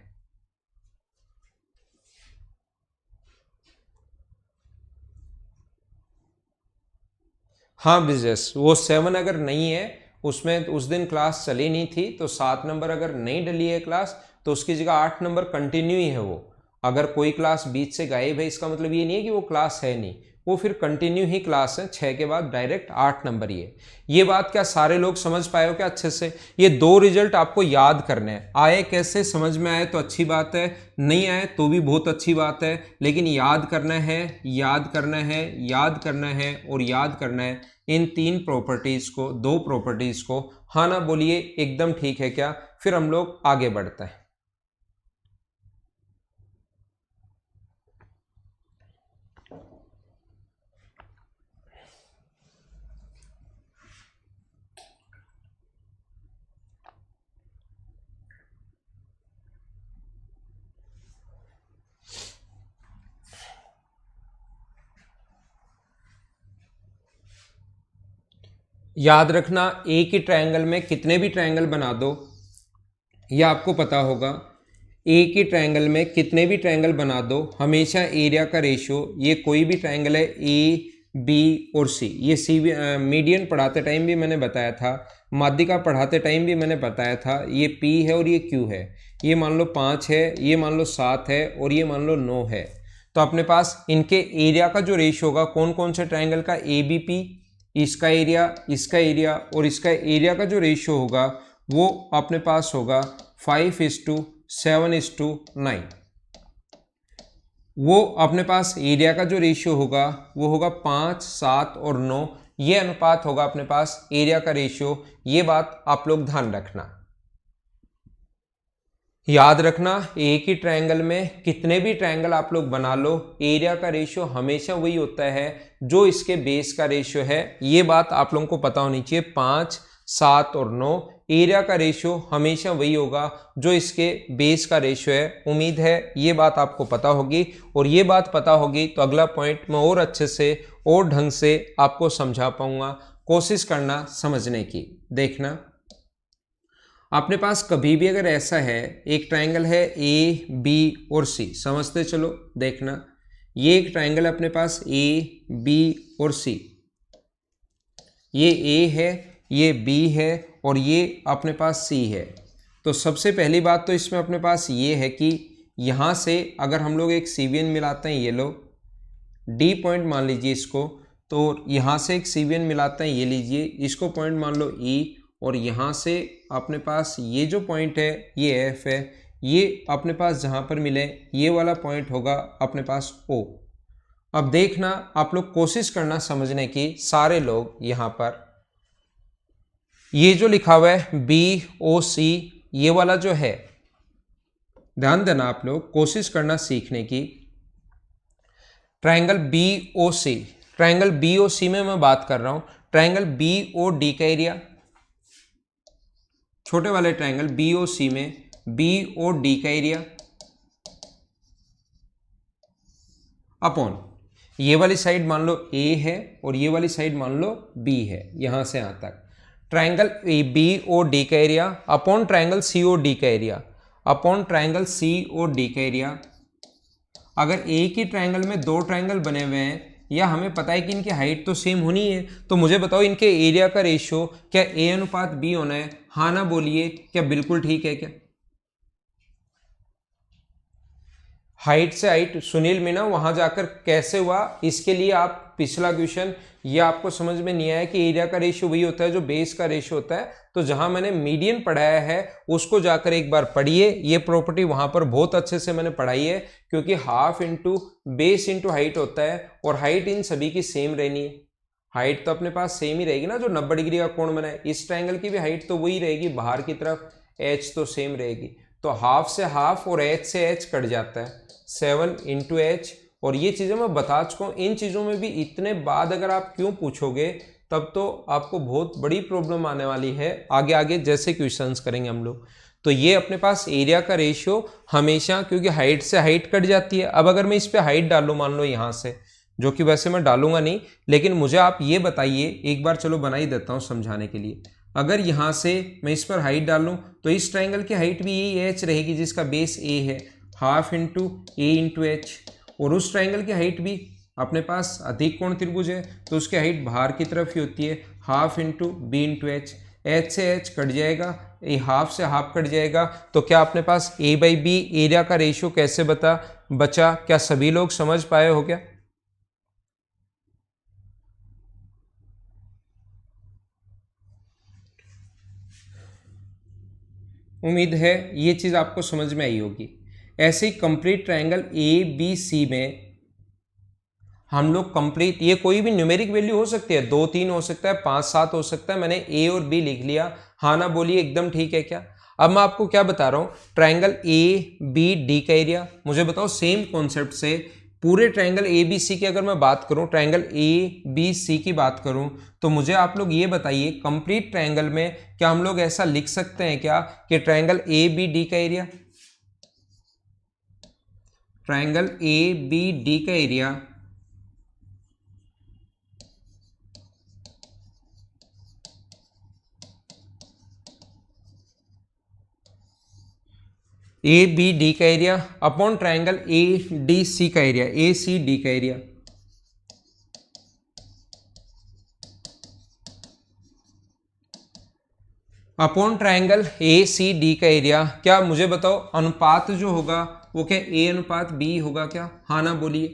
हाँ बिजनेस, वो 7 अगर नहीं है उसमें उस दिन क्लास चली नहीं थी तो 7 नंबर अगर नहीं डली है क्लास तो उसकी जगह 8 नंबर कंटिन्यू ही है। वो अगर कोई क्लास बीच से गायब है इसका मतलब ये नहीं है कि वो क्लास है नहीं, वो फिर कंटिन्यू ही क्लास है, 6 के बाद डायरेक्ट 8 नंबर ही है। ये बात क्या सारे लोग समझ पाए हो क्या अच्छे से। ये 2 रिजल्ट आपको याद करने हैं, आए कैसे समझ में आए तो अच्छी बात है, नहीं आए तो भी बहुत अच्छी बात है, लेकिन याद करना है याद करना है याद करना है और याद करना है इन 3 प्रॉपर्टीज को, 2 प्रॉपर्टीज को। हाँ ना बोलिए एकदम ठीक है क्या। फिर हम लोग आगे बढ़ते हैं। याद रखना एक ही ट्रायंगल में कितने भी ट्रायंगल बना दो, यह आपको पता होगा। एक ही ट्रायंगल में कितने भी ट्रायंगल बना दो, हमेशा एरिया का रेशियो, ये कोई भी ट्रायंगल है A B और C, ये C मीडियन पढ़ाते टाइम भी मैंने बताया था, माध्यिका पढ़ाते टाइम भी मैंने बताया था, ये P है और ये Q है। ये मान लो 5 है, ये मान लो 7 है और ये मान लो 9 है। तो अपने पास इनके एरिया का जो रेशियो होगा, कौन कौन से ट्रायंगल का, ABP, इसका एरिया और इसका एरिया का जो रेशियो होगा वो अपने पास होगा 5:7:9। वो अपने पास एरिया का जो रेशियो होगा वो होगा 5, 7 और 9, ये अनुपात होगा अपने पास एरिया का रेशियो। ये बात आप लोग ध्यान रखना। याद रखना, एक ही ट्रायंगल में कितने भी ट्रायंगल आप लोग बना लो, एरिया का रेशियो हमेशा वही होता है जो इसके बेस का रेशियो है। ये बात आप लोगों को पता होनी चाहिए। 5, 7 और 9 एरिया का रेशियो हमेशा वही होगा जो इसके बेस का रेशियो है। उम्मीद है ये बात आपको पता होगी, और ये बात पता होगी तो अगला पॉइंट मैं और अच्छे से और ढंग से आपको समझा पाऊंगा। कोशिश करना समझने की। देखना, अपने पास कभी भी अगर ऐसा है, एक ट्रायंगल है ए बी और सी, समझते चलो। देखना, ये एक ट्रायंगल है अपने पास ए बी और सी, ये ए है, ये बी है और ये अपने पास सी है। तो सबसे पहली बात तो इसमें अपने पास ये है कि यहाँ से अगर हम लोग एक सीवियन मिलाते हैं, ये लो डी पॉइंट मान लीजिए इसको, तो यहाँ से एक सीवियन मिलाते हैं, ये लीजिए, इसको पॉइंट मान लो ई, और यहाँ से अपने पास ये जो पॉइंट है ये एफ है, ये अपने पास जहाँ पर मिले ये वाला पॉइंट होगा अपने पास ओ। अब देखना, आप लोग कोशिश करना समझने की, सारे लोग यहाँ पर ये जो लिखा हुआ है बी ओ सी, ये वाला जो है, ध्यान देना आप लोग, कोशिश करना सीखने की। ट्रायंगल बी ओ सी, ट्रायंगल बी ओ सी में मैं बात कर रहा हूं। ट्रायंगल बी ओ डी का एरिया, छोटे वाले ट्रायंगल बी ओ सी में बी ओ डी का एरिया अपॉन ये वाली साइड मान लो ए है और ये वाली साइड मान लो बी है, यहां से यहां तक। ट्रायंगल बी ओ डी का area upon triangle C O D का area upon triangle C O D का एरिया। अगर एक ही ट्रायंगल में दो ट्रायंगल बने हुए हैं, या हमें पता है कि इनकी हाइट तो सेम होनी है, तो मुझे बताओ इनके एरिया का रेशियो क्या ए अनुपात बी होना है? हाँ ना बोलिए, क्या बिल्कुल ठीक है क्या? हाइट से हाइट सुनील मीना वहां जाकर कैसे हुआ, इसके लिए आप पिछला क्वेश्चन, ये आपको समझ में नहीं आया कि एरिया का रेशियो वही होता है जो बेस का रेशियो होता है। तो जहां मैंने मीडियन पढ़ाया है उसको जाकर एक बार पढ़िए, ये प्रॉपर्टी वहां पर बहुत अच्छे से मैंने पढ़ाई है, क्योंकि half into base into height होता है, और हाइट इन सभी की सेम रहनी है। हाइट तो अपने पास सेम ही रहेगी ना, जो 90 डिग्री का कोण बनाए, इस ट्रायंगल की भी हाइट तो वही रहेगी, बाहर की तरफ एच तो सेम रहेगी। तो हाफ से हाफ और एच से एच कट जाता है, 7 इंटू एच। और ये चीज़ें मैं बता चुका हूँ, इन चीज़ों में भी इतने बाद अगर आप क्यों पूछोगे तब तो आपको बहुत बड़ी प्रॉब्लम आने वाली है आगे आगे जैसे क्वेश्चंस करेंगे हम लोग। तो ये अपने पास एरिया का रेशियो हमेशा, क्योंकि हाइट से हाइट कट जाती है। अब अगर मैं इस पर हाइट डालूँ, मान लो यहाँ से, जो कि वैसे मैं डालूंगा नहीं, लेकिन मुझे आप ये बताइए एक बार, चलो बना ही देता हूँ समझाने के लिए। अगर यहाँ से मैं इस पर हाइट डालूँ तो इस ट्रायंगल की हाइट भी यही एच रहेगी जिसका बेस ए है, half into A into H. और उस ट्रायंगल की हाइट भी अपने पास अधिक कोण त्रिभुज है तो उसकी हाइट बाहर की तरफ ही होती है, half into B into H. H से एच कट जाएगा, ए हाफ से हाफ कट जाएगा, तो क्या अपने पास ए बाई बी एरिया का रेशियो कैसे बचा? क्या सभी लोग समझ पाए हो क्या? उम्मीद है ये चीज आपको समझ में आई होगी। ऐसे ही complete triangle A B C में हम लोग कंप्लीट, ये कोई भी न्यूमेरिक वैल्यू हो सकती है, 2 3 हो सकता है, 5 7 हो सकता है। मैंने ए और बी लिख लिया, हाँ ना बोलिए, एकदम ठीक है क्या? अब मैं आपको क्या बता रहा हूं, ट्रायंगल ए बी डी का एरिया, मुझे बताओ सेम कॉन्सेप्ट से पूरे ट्रायंगल ए बी सी की अगर मैं बात करूं, ट्रायंगल ए बी सी की बात करूं, तो मुझे आप लोग ये बताइए कंप्लीट ट्रायंगल में क्या हम लोग ऐसा लिख सकते हैं क्या कि ट्रायंगल ए बी डी का area, triangle A B D का एरिया ए बी डी का area upon triangle A D C का एरिया, ए सी डी का area, upon triangle A C D का एरिया। क्या मुझे बताओ अनुपात जो होगा वो क्या ए अनुपात बी होगा क्या? हाँ ना बोलिए,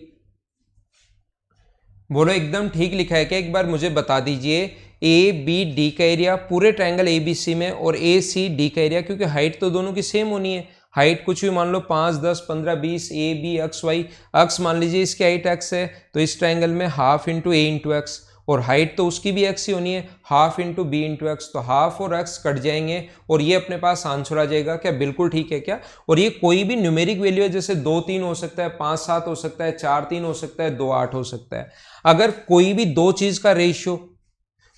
बोलो एकदम ठीक लिखा है क्या? एक बार मुझे बता दीजिए, ए बी डी का एरिया पूरे ट्रायंगल ए बी सी में, और ए सी डी का एरिया, क्योंकि हाइट तो दोनों की सेम होनी है। हाइट कुछ भी मान लो 5 10 15 20, ए बी एक्स वाई, अक्स मान लीजिए इसकी हाइट एक्स है, तो इस ट्रायंगल में half into A into X, और हाइट तो उसकी भी x ही होनी है, half into B into X, तो हाफ और x कट जाएंगे और ये अपने पास आंसर आ जाएगा। क्या बिल्कुल ठीक है क्या? और ये कोई भी न्यूमेरिक वैल्यू है, जैसे 2 3 हो सकता है, 5 7 हो सकता है, 4 3 हो सकता है, 2 8 हो सकता है। अगर कोई भी दो चीज का रेशियो,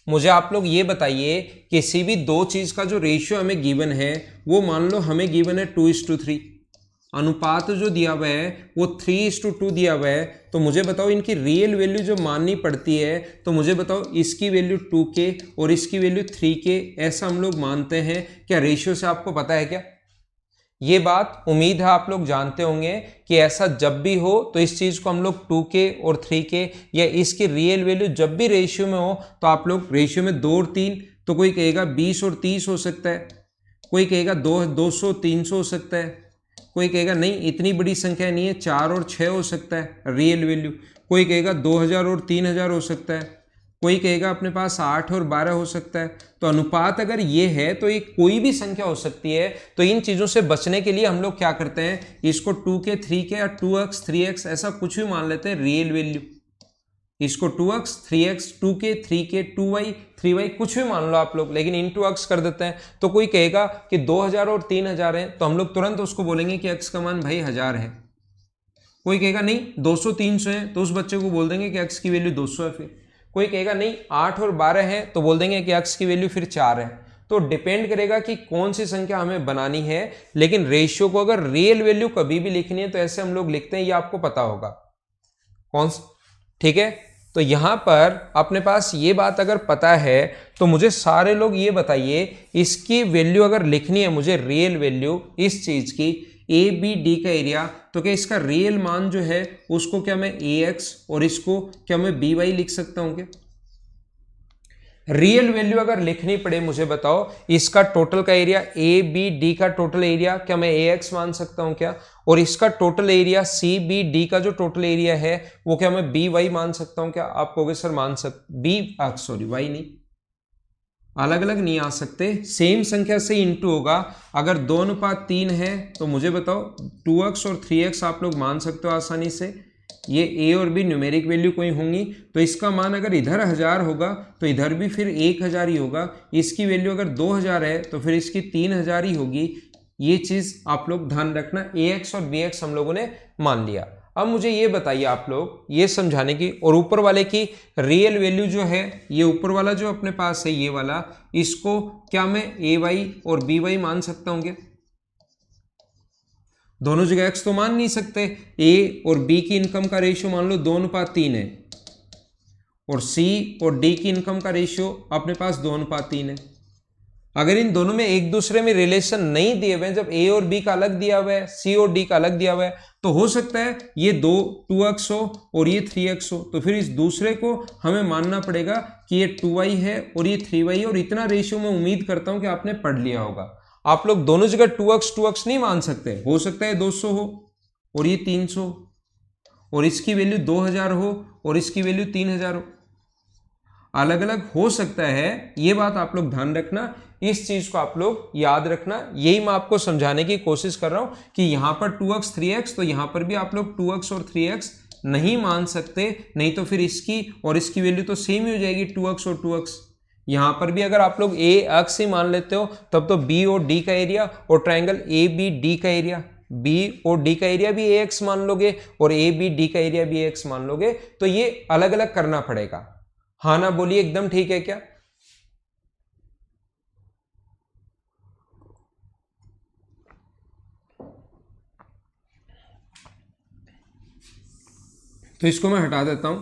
मुझे आप लोग ये बताइए, किसी भी दो चीज का जो रेशियो हमें गिवन है, वो मान लो हमें गिवन है 2:3, अनुपात जो दिया हुआ है वो 3:2 दिया हुआ है, तो मुझे बताओ इनकी रियल वैल्यू जो माननी पड़ती है, तो मुझे बताओ इसकी वैल्यू 2k और इसकी वैल्यू 3k, ऐसा हम लोग मानते हैं। क्या रेशियो से आपको पता है क्या? ये बात उम्मीद है आप लोग जानते होंगे कि ऐसा जब भी हो तो इस चीज को हम लोग 2k और 3k या इसकी रियल वैल्यू जब भी रेशियो में हो तो आप लोग रेशियो में 2 और 3, तो कोई कहेगा 20 और 30 हो सकता है, कोई कहेगा 200 300 हो सकता है, कोई कहेगा नहीं इतनी बड़ी संख्या नहीं है 4 और 6 हो सकता है रियल वैल्यू, कोई कहेगा 2000 और 3000 हो सकता है, कोई कहेगा अपने पास 8 और 12 हो सकता है। तो अनुपात अगर ये है तो ये कोई भी संख्या हो सकती है। तो इन चीजों से बचने के लिए हम लोग क्या करते हैं, इसको 2k 3k या 2x 3x ऐसा कुछ भी मान लेते हैं रियल वैल्यू, इसको 2x 3x 2k 3k 2y 3y कुछ भी मान लो आप लोग, लेकिन इन 2x कर देते हैं। तो कोई कहेगा कि 2000 और 3000 है, तो हम लोग तुरंत उसको बोलेंगे कि x का मान भाई 1000 है। कोई कहेगा नहीं 200 300 है, तो उस बच्चे को बोल देंगे कि x की वैल्यू 200 है। फिर कोई कहेगा नहीं 8 और 12 है, तो बोल देंगे कि x की वैल्यू फिर 4 है। तो डिपेंड करेगा कि कौन सी संख्या हमें बनानी है, लेकिन रेशियो को अगर रियल वैल्यू कभी भी लिखनी है तो ऐसे हम लोग लिखते हैं, ये आपको पता होगा कौन सा, ठीक है। तो यहां पर अपने पास ये बात अगर पता है तो मुझे सारे लोग ये बताइए, इसकी वैल्यू अगर लिखनी है मुझे रियल वैल्यू इस चीज की ए बी डी का एरिया, तो क्या इसका रियल मान जो है उसको क्या मैं ए एक्स और इसको क्या मैं बी वाई लिख सकता हूं क्या? रियल वैल्यू अगर लिखनी पड़े मुझे बताओ, इसका टोटल का एरिया ए बी डी का टोटल एरिया क्या मैं ए एक्स मान सकता हूं क्या? और इसका total area C B D का जो टोटल एरिया है वो क्या मैं बी वाई मान सकता हूं क्या? आप कहोगे सर मान सकते बी सॉरी वाई नहीं, अलग अलग नहीं आ सकते, सेम संख्या से इंटू होगा। अगर 2:3 है तो मुझे बताओ 2x और 3x आप लोग मान सकते हो आसानी से, ये a और b न्यूमेरिक वैल्यू कोई होंगी, तो इसका मान अगर इधर 1000 होगा तो इधर भी फिर 1000 ही होगा। इसकी वैल्यू अगर 2000 है तो फिर इसकी 3000 ही होगी। ये चीज आप लोग ध्यान रखना, ax और bx हम लोगों ने मान लिया। अब मुझे ये बताइए आप लोग ये समझाने की, और ऊपर वाले की रियल वैल्यू जो है, ये ऊपर वाला जो अपने पास है ये वाला, इसको क्या मैं ए वाई और बी वाई मान सकता हूं क्या? दोनों जगह x तो मान नहीं सकते। ए और बी की इनकम का रेशियो मान लो 2:3 है, और सी और डी की इनकम का रेशियो अपने पास 2:3 है। अगर इन दोनों में एक दूसरे में रिलेशन नहीं दिए हुए हैं, जब ए और बी का अलग दिया हुआ है, सी और डी का अलग दिया हुआ है, तो हो सकता है ये 2x हो और ये 3x हो, तो फिर इस दूसरे को हमें मानना पड़ेगा कि ये 2y है और ये 3y है। और इतना रेशियो मैं उम्मीद करता हूं कि आपने पढ़ लिया होगा। आप लोग दोनों जगह 2x नहीं मान सकते, हो सकता है 200 हो और ये 300 और इसकी वैल्यू 2000 हो और इसकी वैल्यू 3000 हो, अलग अलग हो सकता है। ये बात आप लोग ध्यान रखना, इस चीज को आप लोग याद रखना। यही मैं आपको समझाने की कोशिश कर रहा हूं कि यहां पर 2x 3x, तो यहां पर भी आप लोग 2x और 3x नहीं मान सकते, नहीं तो फिर इसकी और इसकी वैल्यू तो सेम ही हो जाएगी 2x और 2x। यहां पर भी अगर आप लोग ए अक्स ही मान लेते हो तब तो बी और डी का एरिया और ट्राइंगल ए बी डी का एरिया, बी और डी का एरिया भी ए एक्स मान लोगे और ए बी डी का एरिया भी ए एक्स मान लोगे, तो ये अलग अलग करना पड़ेगा। हाँ ना बोलिए, एकदम ठीक है क्या? तो इसको मैं हटा देता हूं।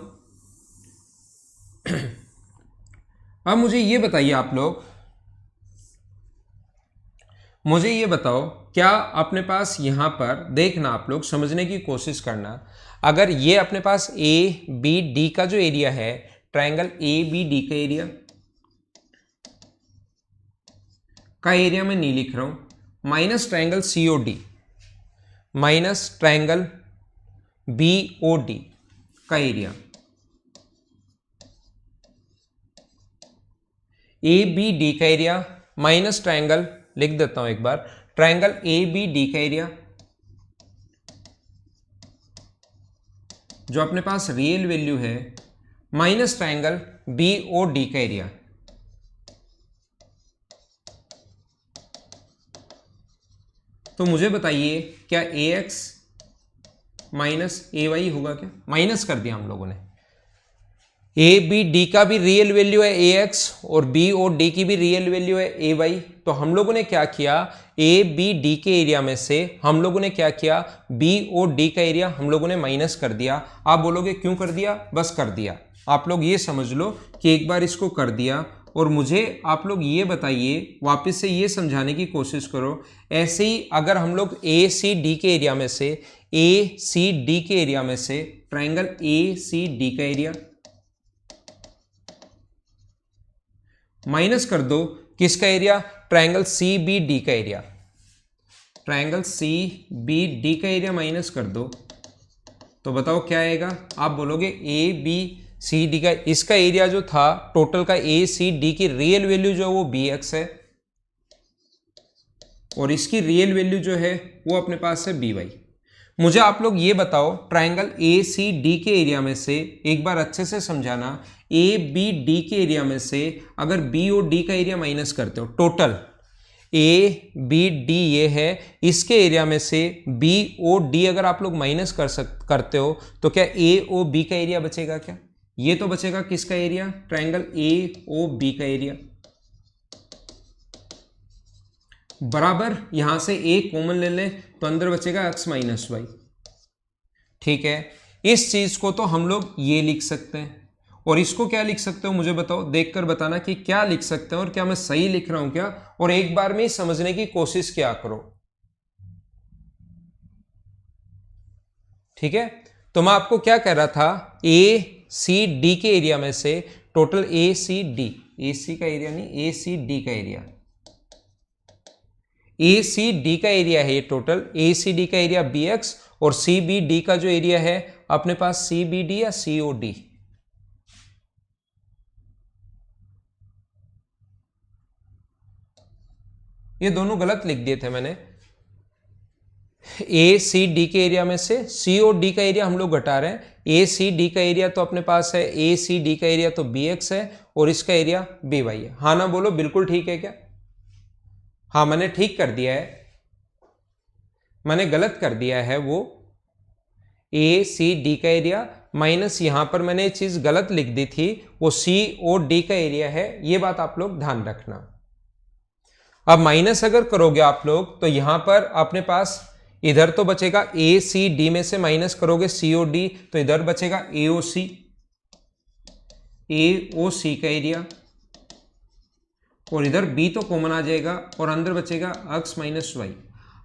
अब मुझे ये बताइए आप लोग, मुझे ये बताओ, क्या अपने पास यहां पर देखना, आप लोग समझने की कोशिश करना, अगर ये अपने पास ए बी डी का जो एरिया है, ट्रायंगल ए बी डी का एरिया मैं नहीं लिख रहा हूं, minus triangle C O D minus triangle B O D का एरिया, ए बी डी का एरिया माइनस ट्रायंगल, लिख देता हूं एक बार, ट्रायंगल ए बी डी का एरिया, जो अपने पास रियल वैल्यू है minus triangle B O D का एरिया। तो मुझे बताइए क्या A X minus A Y होगा क्या? माइनस कर दिया हम लोगों ने। ए बी डी का भी रियल वैल्यू है ए एक्स और बी और डी की भी रियल वैल्यू है ए वाई। तो हम लोगों ने क्या किया, ए बी डी के एरिया में से हम लोगों ने क्या किया, बी और डी का एरिया हम लोगों ने माइनस कर दिया। आप बोलोगे क्यों कर दिया? बस कर दिया। आप लोग ये समझ लो कि एक बार इसको कर दिया और मुझे आप लोग ये बताइए, वापस से ये समझाने की कोशिश करो। ऐसे ही अगर हम लोग ए सी डी के एरिया में से, ए सी डी के एरिया में से ट्राइंगल ए सी डी का एरिया माइनस कर दो, किसका area? Triangle C B D का area. Triangle C B D का एरिया माइनस कर दो तो बताओ क्या आएगा? आप बोलोगे ए बी सी डी का, इसका एरिया जो था टोटल का ए सी डी की रियल वैल्यू जो है वो बी एक्स है और इसकी रियल वैल्यू जो है वो अपने पास है बी वाई। मुझे आप लोग ये बताओ, ट्राइंगल ए सी डी के एरिया में से एक बार अच्छे से समझाना, ए बी डी के एरिया में से अगर बी और डी का एरिया माइनस करते हो, टोटल ए बी डी ये है, इसके एरिया में से बी ओ डी अगर आप लोग माइनस करते हो तो क्या ए ओ बी का एरिया बचेगा क्या? ये तो बचेगा किसका area? Triangle A O B का एरिया बराबर। यहां से ए कॉमन ले लें तो अंदर बचेगा एक्स माइनस वाई। ठीक है, इस चीज को तो हम लोग ये लिख सकते हैं और इसको क्या लिख सकते हो मुझे बताओ, देखकर बताना कि क्या लिख सकते हैं और क्या मैं सही लिख रहा हूं क्या, और एक बार में ही समझने की कोशिश क्या करो। ठीक है, तो मैं आपको क्या कह रहा था, ए सी डी के एरिया में से टोटल ए सी डी, ए सी का एरिया नहीं, ए सी डी का एरिया, ए सी डी का एरिया है ये टोटल, ए सी डी का एरिया बी एक्स और सी बी डी का जो एरिया है अपने पास सी बी डी या सी ओ डी। ये दोनों गलत लिख दिए थे मैंने। ए सी डी के एरिया में से सी और डी का एरिया हम लोग घटा रहे हैं। ए सी डी का एरिया तो अपने पास है, ए सी डी का एरिया तो बी एक्स है और इसका एरिया बी वाई है। हाँ ना बोलो, बिल्कुल ठीक है क्या? हाँ मैंने ठीक कर दिया है, मैंने गलत कर दिया है वो ए सी डी का एरिया माइनस, यहां पर मैंने चीज गलत लिख दी थी, वो सी ओ डी का एरिया है। ये बात आप लोग ध्यान रखना। अब माइनस अगर करोगे आप लोग तो यहां पर अपने पास इधर तो बचेगा ए सी डी में से माइनस करोगे सी ओ डी तो इधर बचेगा ए ओ सी, ए ओ सी का एरिया और इधर बी तो कॉमन आ जाएगा और अंदर बचेगा एक्स माइनस वाई।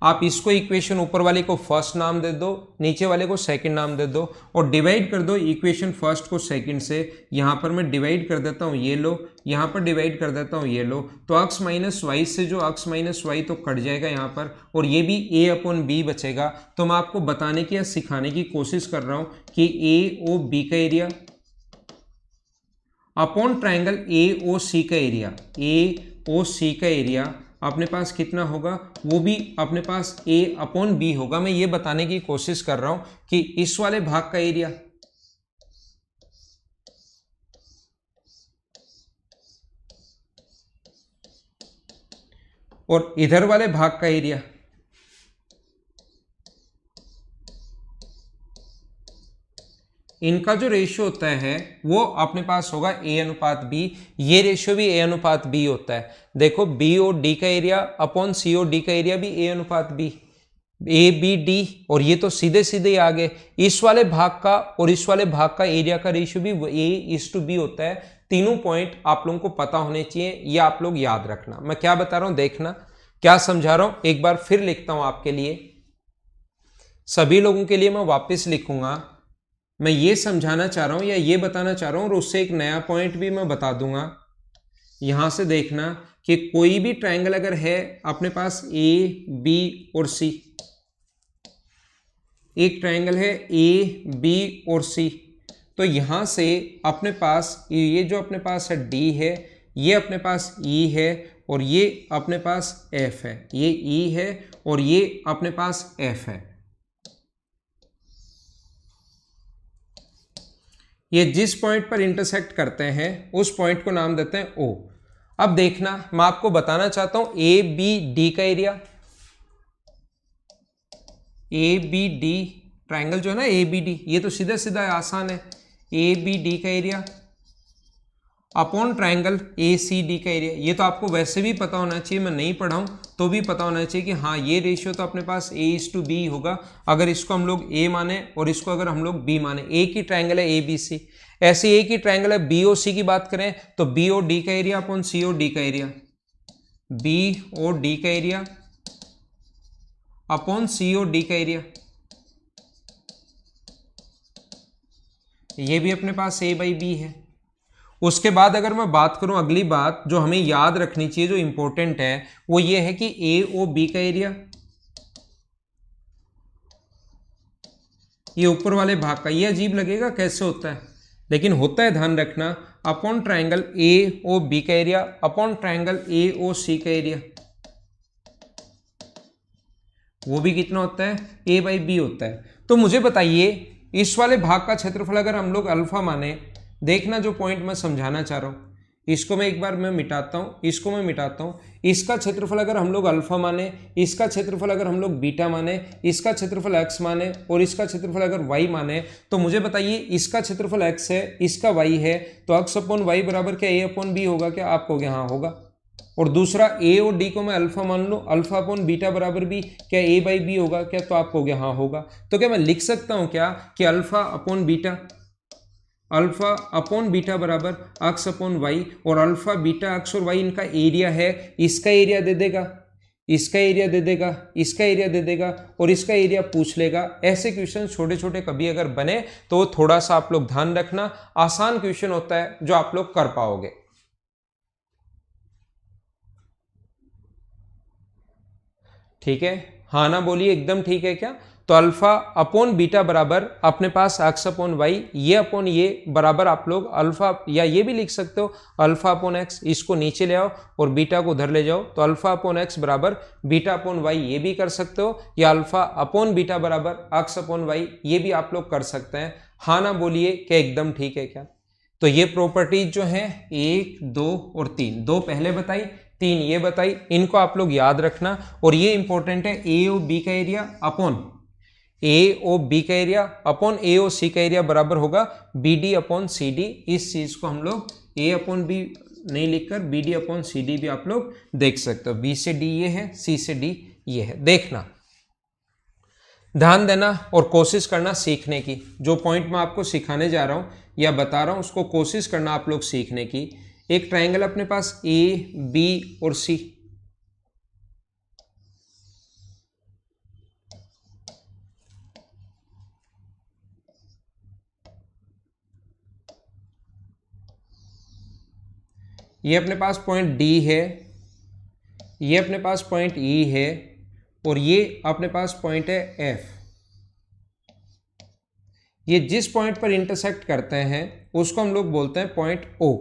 आप इसको इक्वेशन ऊपर वाले को फर्स्ट नाम दे दो, नीचे वाले को सेकंड नाम दे दो और डिवाइड कर दो इक्वेशन फर्स्ट को सेकंड से। यहां पर मैं डिवाइड कर देता हूं, ये लो, यहां पर डिवाइड कर देता हूं, ये लो, तो एक्स माइनस वाई से जो एक्स माइनस वाई तो कट जाएगा यहां पर और ये भी ए अपॉन बी बचेगा। तो मैं आपको बताने की या सिखाने की कोशिश कर रहा हूं कि ए ओ बी का area upon triangle A O C का एरिया, ए ओ सी का एरिया अपने पास कितना होगा, वो भी अपने पास ए अपॉन बी होगा। मैं ये बताने की कोशिश कर रहा हूं कि इस वाले भाग का एरिया और इधर वाले भाग का एरिया, इनका जो रेशियो होता है वो अपने पास होगा ए अनुपात बी। ये रेशियो भी ए अनुपात बी होता है। देखो बी और डी का एरिया अपॉन सी और डी का एरिया भी ए अनुपात बी, ए बी डी, और ये तो सीधे सीधे आ गए। इस वाले भाग का और इस वाले भाग का एरिया का रेशियो भी ए इज टू बी होता है। तीनों पॉइंट आप लोगों को पता होने चाहिए, ये आप लोग याद रखना। मैं क्या बता रहा हूं देखना, क्या समझा रहा हूं, एक बार फिर लिखता हूं आपके लिए, सभी लोगों के लिए मैं वापस लिखूंगा। मैं ये समझाना चाह रहा हूं या ये बताना चाह रहा हूं और उससे एक नया पॉइंट भी मैं बता दूंगा। यहां से देखना कि कोई भी ट्रायंगल अगर है अपने पास ए बी और सी, एक ट्रायंगल है ए बी और सी, तो यहां से अपने पास ये जो अपने पास है डी है, ये अपने पास ई है और ये अपने पास एफ है, ये ई है और ये अपने पास एफ है। ये जिस पॉइंट पर इंटरसेक्ट करते हैं उस पॉइंट को नाम देते हैं ओ। अब देखना, मैं आपको बताना चाहता हूं ए बी डी का area, A B D triangle जो है ना ए बी डी, ये तो सीधा सीधा आसान है, ए बी डी का area upon triangle A C D का एरिया। ये तो आपको वैसे भी पता होना चाहिए, मैं नहीं पढ़ाऊं तो भी पता होना चाहिए कि हाँ ये रेशियो तो अपने पास A:B होगा, अगर इसको हम लोग A माने और इसको अगर हम लोग B माने। एक ही ट्राइंगल है ABC, ऐसे एक ही ट्राइंगल है BOC की बात करें तो BOD का एरिया अपॉन COD का एरिया, BOD का एरिया अपॉन COD का एरिया, ये भी अपने पास A/B है। उसके बाद अगर मैं बात करूं, अगली बात जो हमें याद रखनी चाहिए, जो इंपॉर्टेंट है, वो ये है कि AOB का एरिया, ये ऊपर वाले भाग का, ये अजीब लगेगा कैसे होता है, लेकिन होता है, ध्यान रखना, अपॉन ट्राइंगल AOB का एरिया अपॉन ट्राइंगल AOC का एरिया, वो भी कितना होता है, A/B होता है। तो मुझे बताइए इस वाले भाग का क्षेत्रफल अगर हम लोग अल्फा माने, देखना जो पॉइंट मैं समझाना चाह रहा हूं, इसको मैं एक बार मैं मिटाता हूं, इसको मैं मिटाता हूं। इसका क्षेत्रफल अगर हम लोग अल्फा माने, इसका क्षेत्रफल अगर हम लोग बीटा माने, इसका क्षेत्रफल एक्स माने और इसका क्षेत्रफल अगर वाई माने, तो मुझे बताइए इसका क्षेत्रफल एक्स है, इसका वाई है, तो एक्स अपॉन वाई बराबर क्या A/B होगा क्या? आप कहोगे हाँ होगा। और दूसरा ए और डी को मैं अल्फा मान लूं, अल्फा अपॉन बीटा बराबर भी क्या A/B होगा क्या? तो आप कहोगे हाँ होगा। तो क्या मैं लिख सकता हूं क्या कि अल्फा अपॉन बीटा बराबर एक्स अपॉन वाई, और अल्फा बीटा एक्स और वाई इनका एरिया है, इसका एरिया दे देगा, इसका एरिया दे देगा, इसका एरिया दे देगा और इसका एरिया पूछ लेगा। ऐसे क्वेश्चन छोटे छोटे कभी अगर बने तो थोड़ा सा आप लोग ध्यान रखना, आसान क्वेश्चन होता है जो आप लोग कर पाओगे। ठीक है, हाँ ना बोलिए, एकदम ठीक है क्या? तो अल्फा अपॉन बीटा बराबर अपने पास एक्स अपॉन वाई, ये अपॉन ये बराबर आप लोग अल्फा, या ये भी लिख सकते हो अल्फा अपॉन एक्स, इसको नीचे ले आओ और बीटा को उधर ले जाओ, तो अल्फा अपॉन एक्स बराबर बीटा अपॉन वाई, ये भी कर सकते हो, या अल्फा अपॉन बीटा बराबर एक्स अपॉन वाई, ये भी आप लोग कर सकते हैं। हाँ ना बोलिए, क्या एकदम ठीक है क्या? तो ये प्रॉपर्टीज जो है 1, 2 और 3, 2 पहले बताई, 3 ये बताई, इनको आप लोग याद रखना। और ये इंपॉर्टेंट है, AOB का एरिया अपॉन AOB का एरिया अपॉन AOC का एरिया बराबर होगा BD अपॉन CD। इस चीज को हम लोग A अपॉन B नहीं लिखकर BD अपॉन CD भी आप लोग देख सकते हो। B से D ये है, C से D ये है। देखना, ध्यान देना और कोशिश करना सीखने की। जो पॉइंट मैं आपको सिखाने जा रहा हूं या बता रहा हूं उसको कोशिश करना आप लोग सीखने की। एक ट्राइंगल अपने पास AB और C, ये अपने पास पॉइंट D है, ये अपने पास पॉइंट E है और ये अपने पास पॉइंट है F। ये जिस पॉइंट पर इंटरसेक्ट करते हैं उसको हम लोग बोलते हैं पॉइंट O।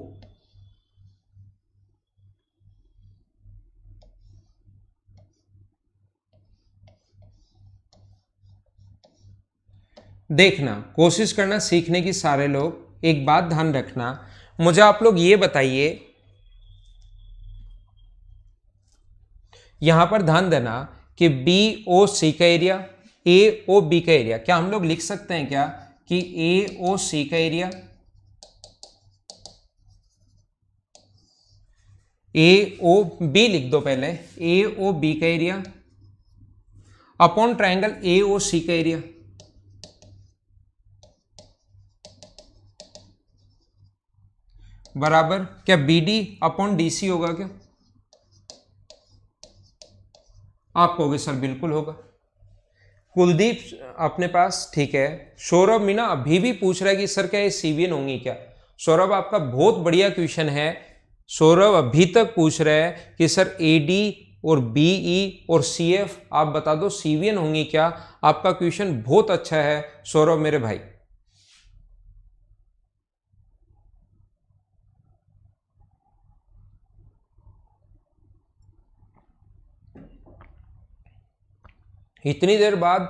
देखना, कोशिश करना सीखने की सारे लोग। एक बात ध्यान रखना, मुझे आप लोग ये बताइए, यहां पर ध्यान देना कि BOC का एरिया, AOB का एरिया, क्या हम लोग लिख सकते हैं क्या कि AOC का एरिया, AOB लिख दो पहले, AOB का एरिया अपॉन ट्राइंगल AOC का एरिया बराबर क्या BD अपॉन DC होगा क्या? आप कहोगे सर बिल्कुल होगा। कुलदीप अपने पास, ठीक है। सौरभ मीना अभी भी पूछ रहा है कि सर क्या ये CVN होंगी क्या? सौरभ आपका बहुत बढ़िया क्वेश्चन है। सौरभ अभी तक पूछ रहे हैं कि सर AD और BE और CF आप बता दो CVN होंगी क्या? आपका क्वेश्चन बहुत अच्छा है सौरभ मेरे भाई। इतनी देर बाद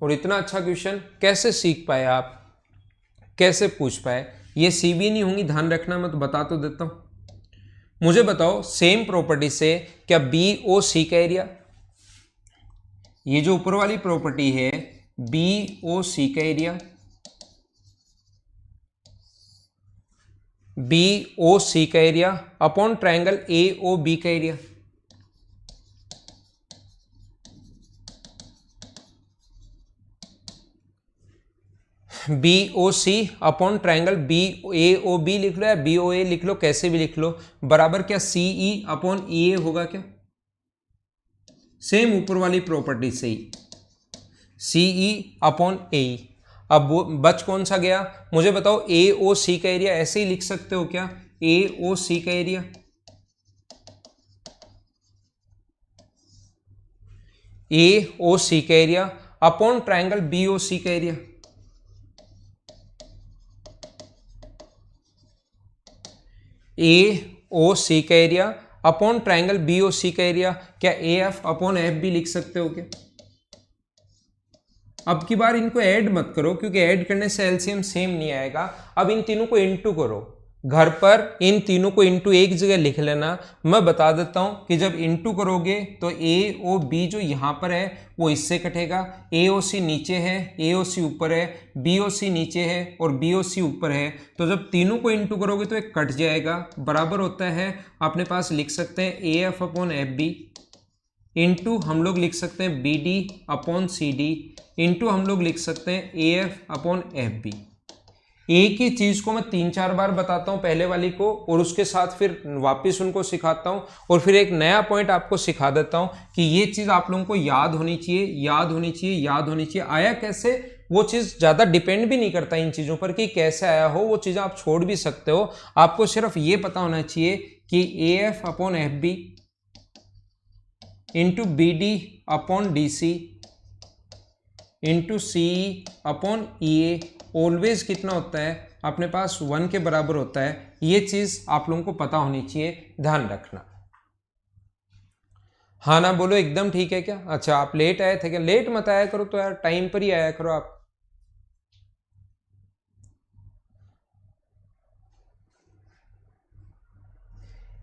और इतना अच्छा क्वेश्चन कैसे सीख पाए आप? कैसे पूछ पाए, ये CV नहीं होंगी, ध्यान रखना, मैं तो बता तो देता हूं। मुझे बताओ सेम प्रॉपर्टी से क्या BOC का एरिया, ये जो ऊपर वाली प्रॉपर्टी है BOC का एरिया, BOC का एरिया अपॉन ट्रायंगल AOB का area, BOC upon triangle BAOB लिख लो या BOA लिख लो, कैसे भी लिख लो, बराबर क्या CE अपॉन EA होगा क्या, सेम ऊपर वाली प्रॉपर्टी से ही CE अपॉन AE। अब बच कौन सा गया, मुझे बताओ AOC का एरिया, ऐसे ही लिख सकते हो क्या, AOC का एरिया, AOC का एरिया अपॉन ट्रायंगल BOC का एरिया, AOC का एरिया अपॉन ट्रायंगल BOC का एरिया, क्या AF अपॉन FB लिख सकते हो क्या। अब की बार इनको ऐड मत करो क्योंकि ऐड करने से एलसीएम सेम नहीं आएगा। अब इन तीनों को इनटू करो, घर पर इन तीनों को इनटू एक जगह लिख लेना। मैं बता देता हूं कि जब इनटू करोगे तो AOB जो यहां पर है वो इससे कटेगा, AOC नीचे है, AOC ऊपर है, BOC नीचे है और BOC ऊपर है, तो जब तीनों को इनटू करोगे तो एक कट जाएगा, बराबर होता है अपने पास लिख सकते हैं AF अपॉन FB इंटू हम लोग लिख सकते हैं BD अपॉन CD इंटू हम लोग लिख सकते हैं AF अपॉन FB। एक ही चीज को मैं 3-4 बार बताता हूं पहले वाली को और उसके साथ फिर वापस उनको सिखाता हूं और फिर एक नया पॉइंट आपको सिखा देता हूं कि ये चीज आप लोगों को याद होनी चाहिए, याद होनी चाहिए, याद होनी चाहिए। आया कैसे वो चीज ज्यादा डिपेंड भी नहीं करता इन चीजों पर कि कैसे आया हो, वो चीजें आप छोड़ भी सकते हो। आपको सिर्फ ये पता होना चाहिए कि AF upon FB into BD upon DC into CE upon EA always कितना होता है अपने पास 1 के बराबर होता है। ये चीज आप लोगों को पता होनी चाहिए, ध्यान रखना। हाँ ना बोलो, एकदम ठीक है क्या। अच्छा आप लेट आए थे क्या, लेट मत आया करो तो यार, टाइम पर ही आया करो आप।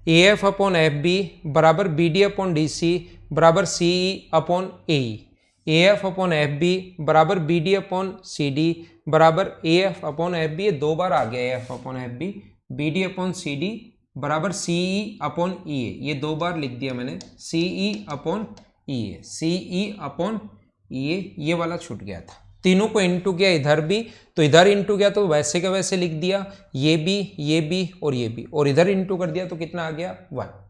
AF अपॉन FB बराबर BD अपॉन DC बराबर CE upon AE, AF upon FB बराबर BD अपॉन CD बराबर AF अपॉन FB, ये 2 बार आ गया AF upon FB, BD upon CD बराबर CE अपॉन EA, ये 2 बार लिख दिया मैंने, CE upon EA, CE upon EA, ये वाला छूट गया था। तीनों को इनटू किया इधर भी, तो इधर इनटू किया तो वैसे का वैसे लिख दिया, ये भी और ये भी, और इधर इनटू कर दिया तो कितना आ गया 1।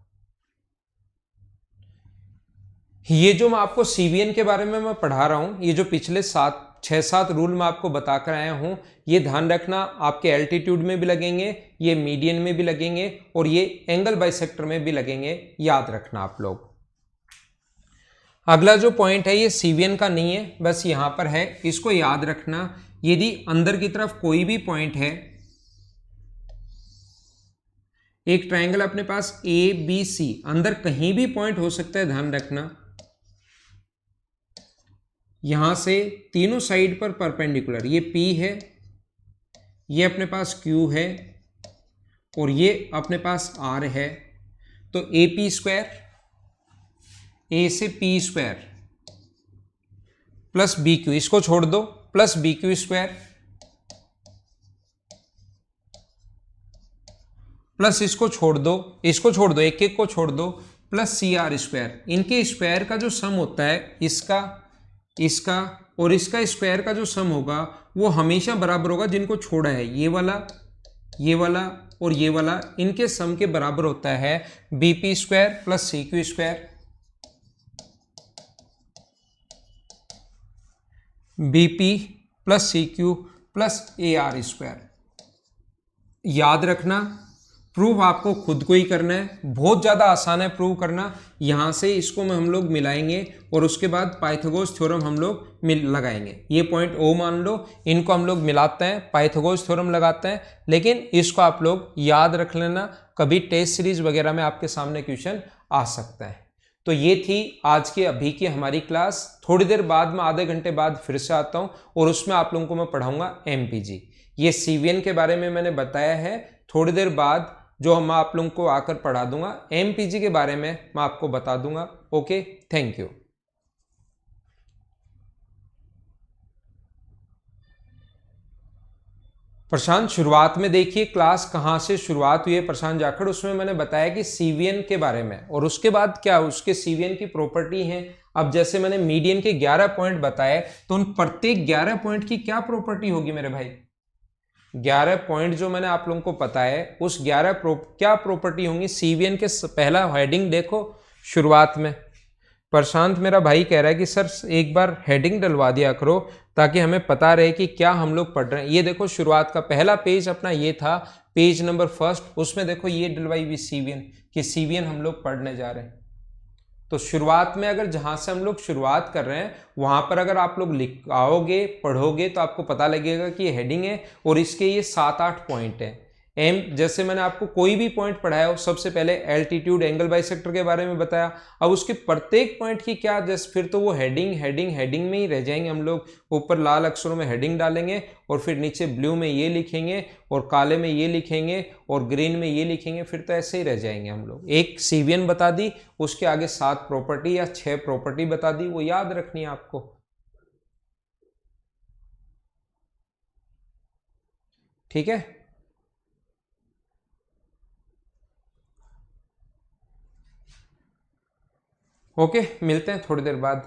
ये जो मैं आपको CVN के बारे में मैं पढ़ा रहा हूं, ये जो पिछले 6-7 रूल मैं आपको बताकर आया हूं, ये ध्यान रखना आपके एल्टीट्यूड में भी लगेंगे, ये मीडियन में भी लगेंगे और ये एंगल बाइसेक्टर में भी लगेंगे, याद रखना आप लोग। अगला जो पॉइंट है ये CVN का नहीं है, बस यहां पर है, इसको याद रखना। यदि अंदर की तरफ कोई भी पॉइंट है, एक ट्रायंगल अपने पास ABC, अंदर कहीं भी पॉइंट हो सकता है, ध्यान रखना। यहां से तीनों साइड पर परपेंडिकुलर, ये P है, ये अपने पास Q है और ये अपने पास R है, तो AP स्क्वायर, A से P स्क्वायर प्लस BQ, इसको छोड़ दो, प्लस BQ स्क्वायर प्लस इसको छोड़ दो, इसको छोड़ दो, एक एक को छोड़ दो, प्लस CR स्क्वायर। इनके स्क्वायर का जो सम होता है, इसका इसका और इसका स्क्वायर का जो सम होगा वो हमेशा बराबर होगा, जिनको छोड़ा है ये वाला और ये वाला, इनके सम के बराबर होता है BP square plus CQ square, BP plus CQ plus AR square. याद रखना, प्रूव आपको खुद को ही करना है, बहुत ज़्यादा आसान है प्रूव करना। यहाँ से इसको हम लोग मिलाएंगे और उसके बाद पाइथागोरस थ्योरम हम लोग लगाएंगे। ये पॉइंट O मान लो, इनको हम लोग मिलाते हैं, पाइथागोरस थ्योरम लगाते हैं, लेकिन इसको आप लोग याद रख लेना, कभी टेस्ट सीरीज वगैरह में आपके सामने क्वेश्चन आ सकता है। तो ये थी आज की अभी की हमारी क्लास। थोड़ी देर बाद में आधे घंटे बाद फिर से आता हूं और उसमें आप लोगों को मैं पढ़ाऊंगा एमपीजी। ये सीवीएन के बारे में मैंने बताया है, थोड़ी देर बाद जो मैं आप लोगों को आकर पढ़ा दूंगा एमपीजी के बारे में मैं आपको बता दूंगा। Okay, thank you. प्रशांत, शुरुआत में देखिए क्लास कहाँ से शुरुआत हुई है प्रशांत जाखड़, उसमें मैंने बताया कि सीवीएन के बारे में, और उसके बाद क्या उसके सीवीएन की प्रॉपर्टी है। अब जैसे मैंने मीडियन के 11 पॉइंट बताए, तो उन प्रत्येक 11 पॉइंट की क्या प्रॉपर्टी होगी मेरे भाई? 11 पॉइंट जो मैंने आप लोगों को पता है उस 11 क्या प्रॉपर्टी होंगी सीवीएन के? पहला हेडिंग देखो शुरुआत में। प्रशांत मेरा भाई कह रहा है कि सर एक बार हेडिंग डलवा दिया करो ताकि हमें पता रहे कि क्या हम लोग पढ़ रहे हैं। ये देखो शुरुआत का पहला पेज अपना ये था, पेज नंबर फर्स्ट, उसमें देखो ये डलवाई हुई सीवीएन कि सीवीएन हम लोग पढ़ने जा रहे हैं। तो शुरुआत में अगर जहां से हम लोग शुरुआत कर रहे हैं वहां पर अगर आप लोग लिख आओगे पढ़ोगे तो आपको पता लगेगा कि ये हेडिंग है और इसके ये 7-8 पॉइंट है। एम जैसे मैंने आपको कोई भी पॉइंट पढ़ाया हो, सबसे पहले एल्टीट्यूड एंगल बाइसेक्टर के बारे में बताया। अब उसके प्रत्येक पॉइंट की क्या, जैसे फिर तो वो हेडिंग हेडिंग हेडिंग में ही रह जाएंगे हम लोग। ऊपर लाल अक्षरों में हेडिंग डालेंगे और फिर नीचे ब्लू में ये लिखेंगे और काले में ये लिखेंगे और ग्रीन में ये लिखेंगे, फिर तो ऐसे ही रह जाएंगे हम लोग। एक सीवीएन बता दी, उसके आगे 7 प्रॉपर्टी या 6 प्रॉपर्टी बता दी, वो याद रखनी है आपको। ठीक है, ओके, मिलते हैं थोड़ी देर बाद।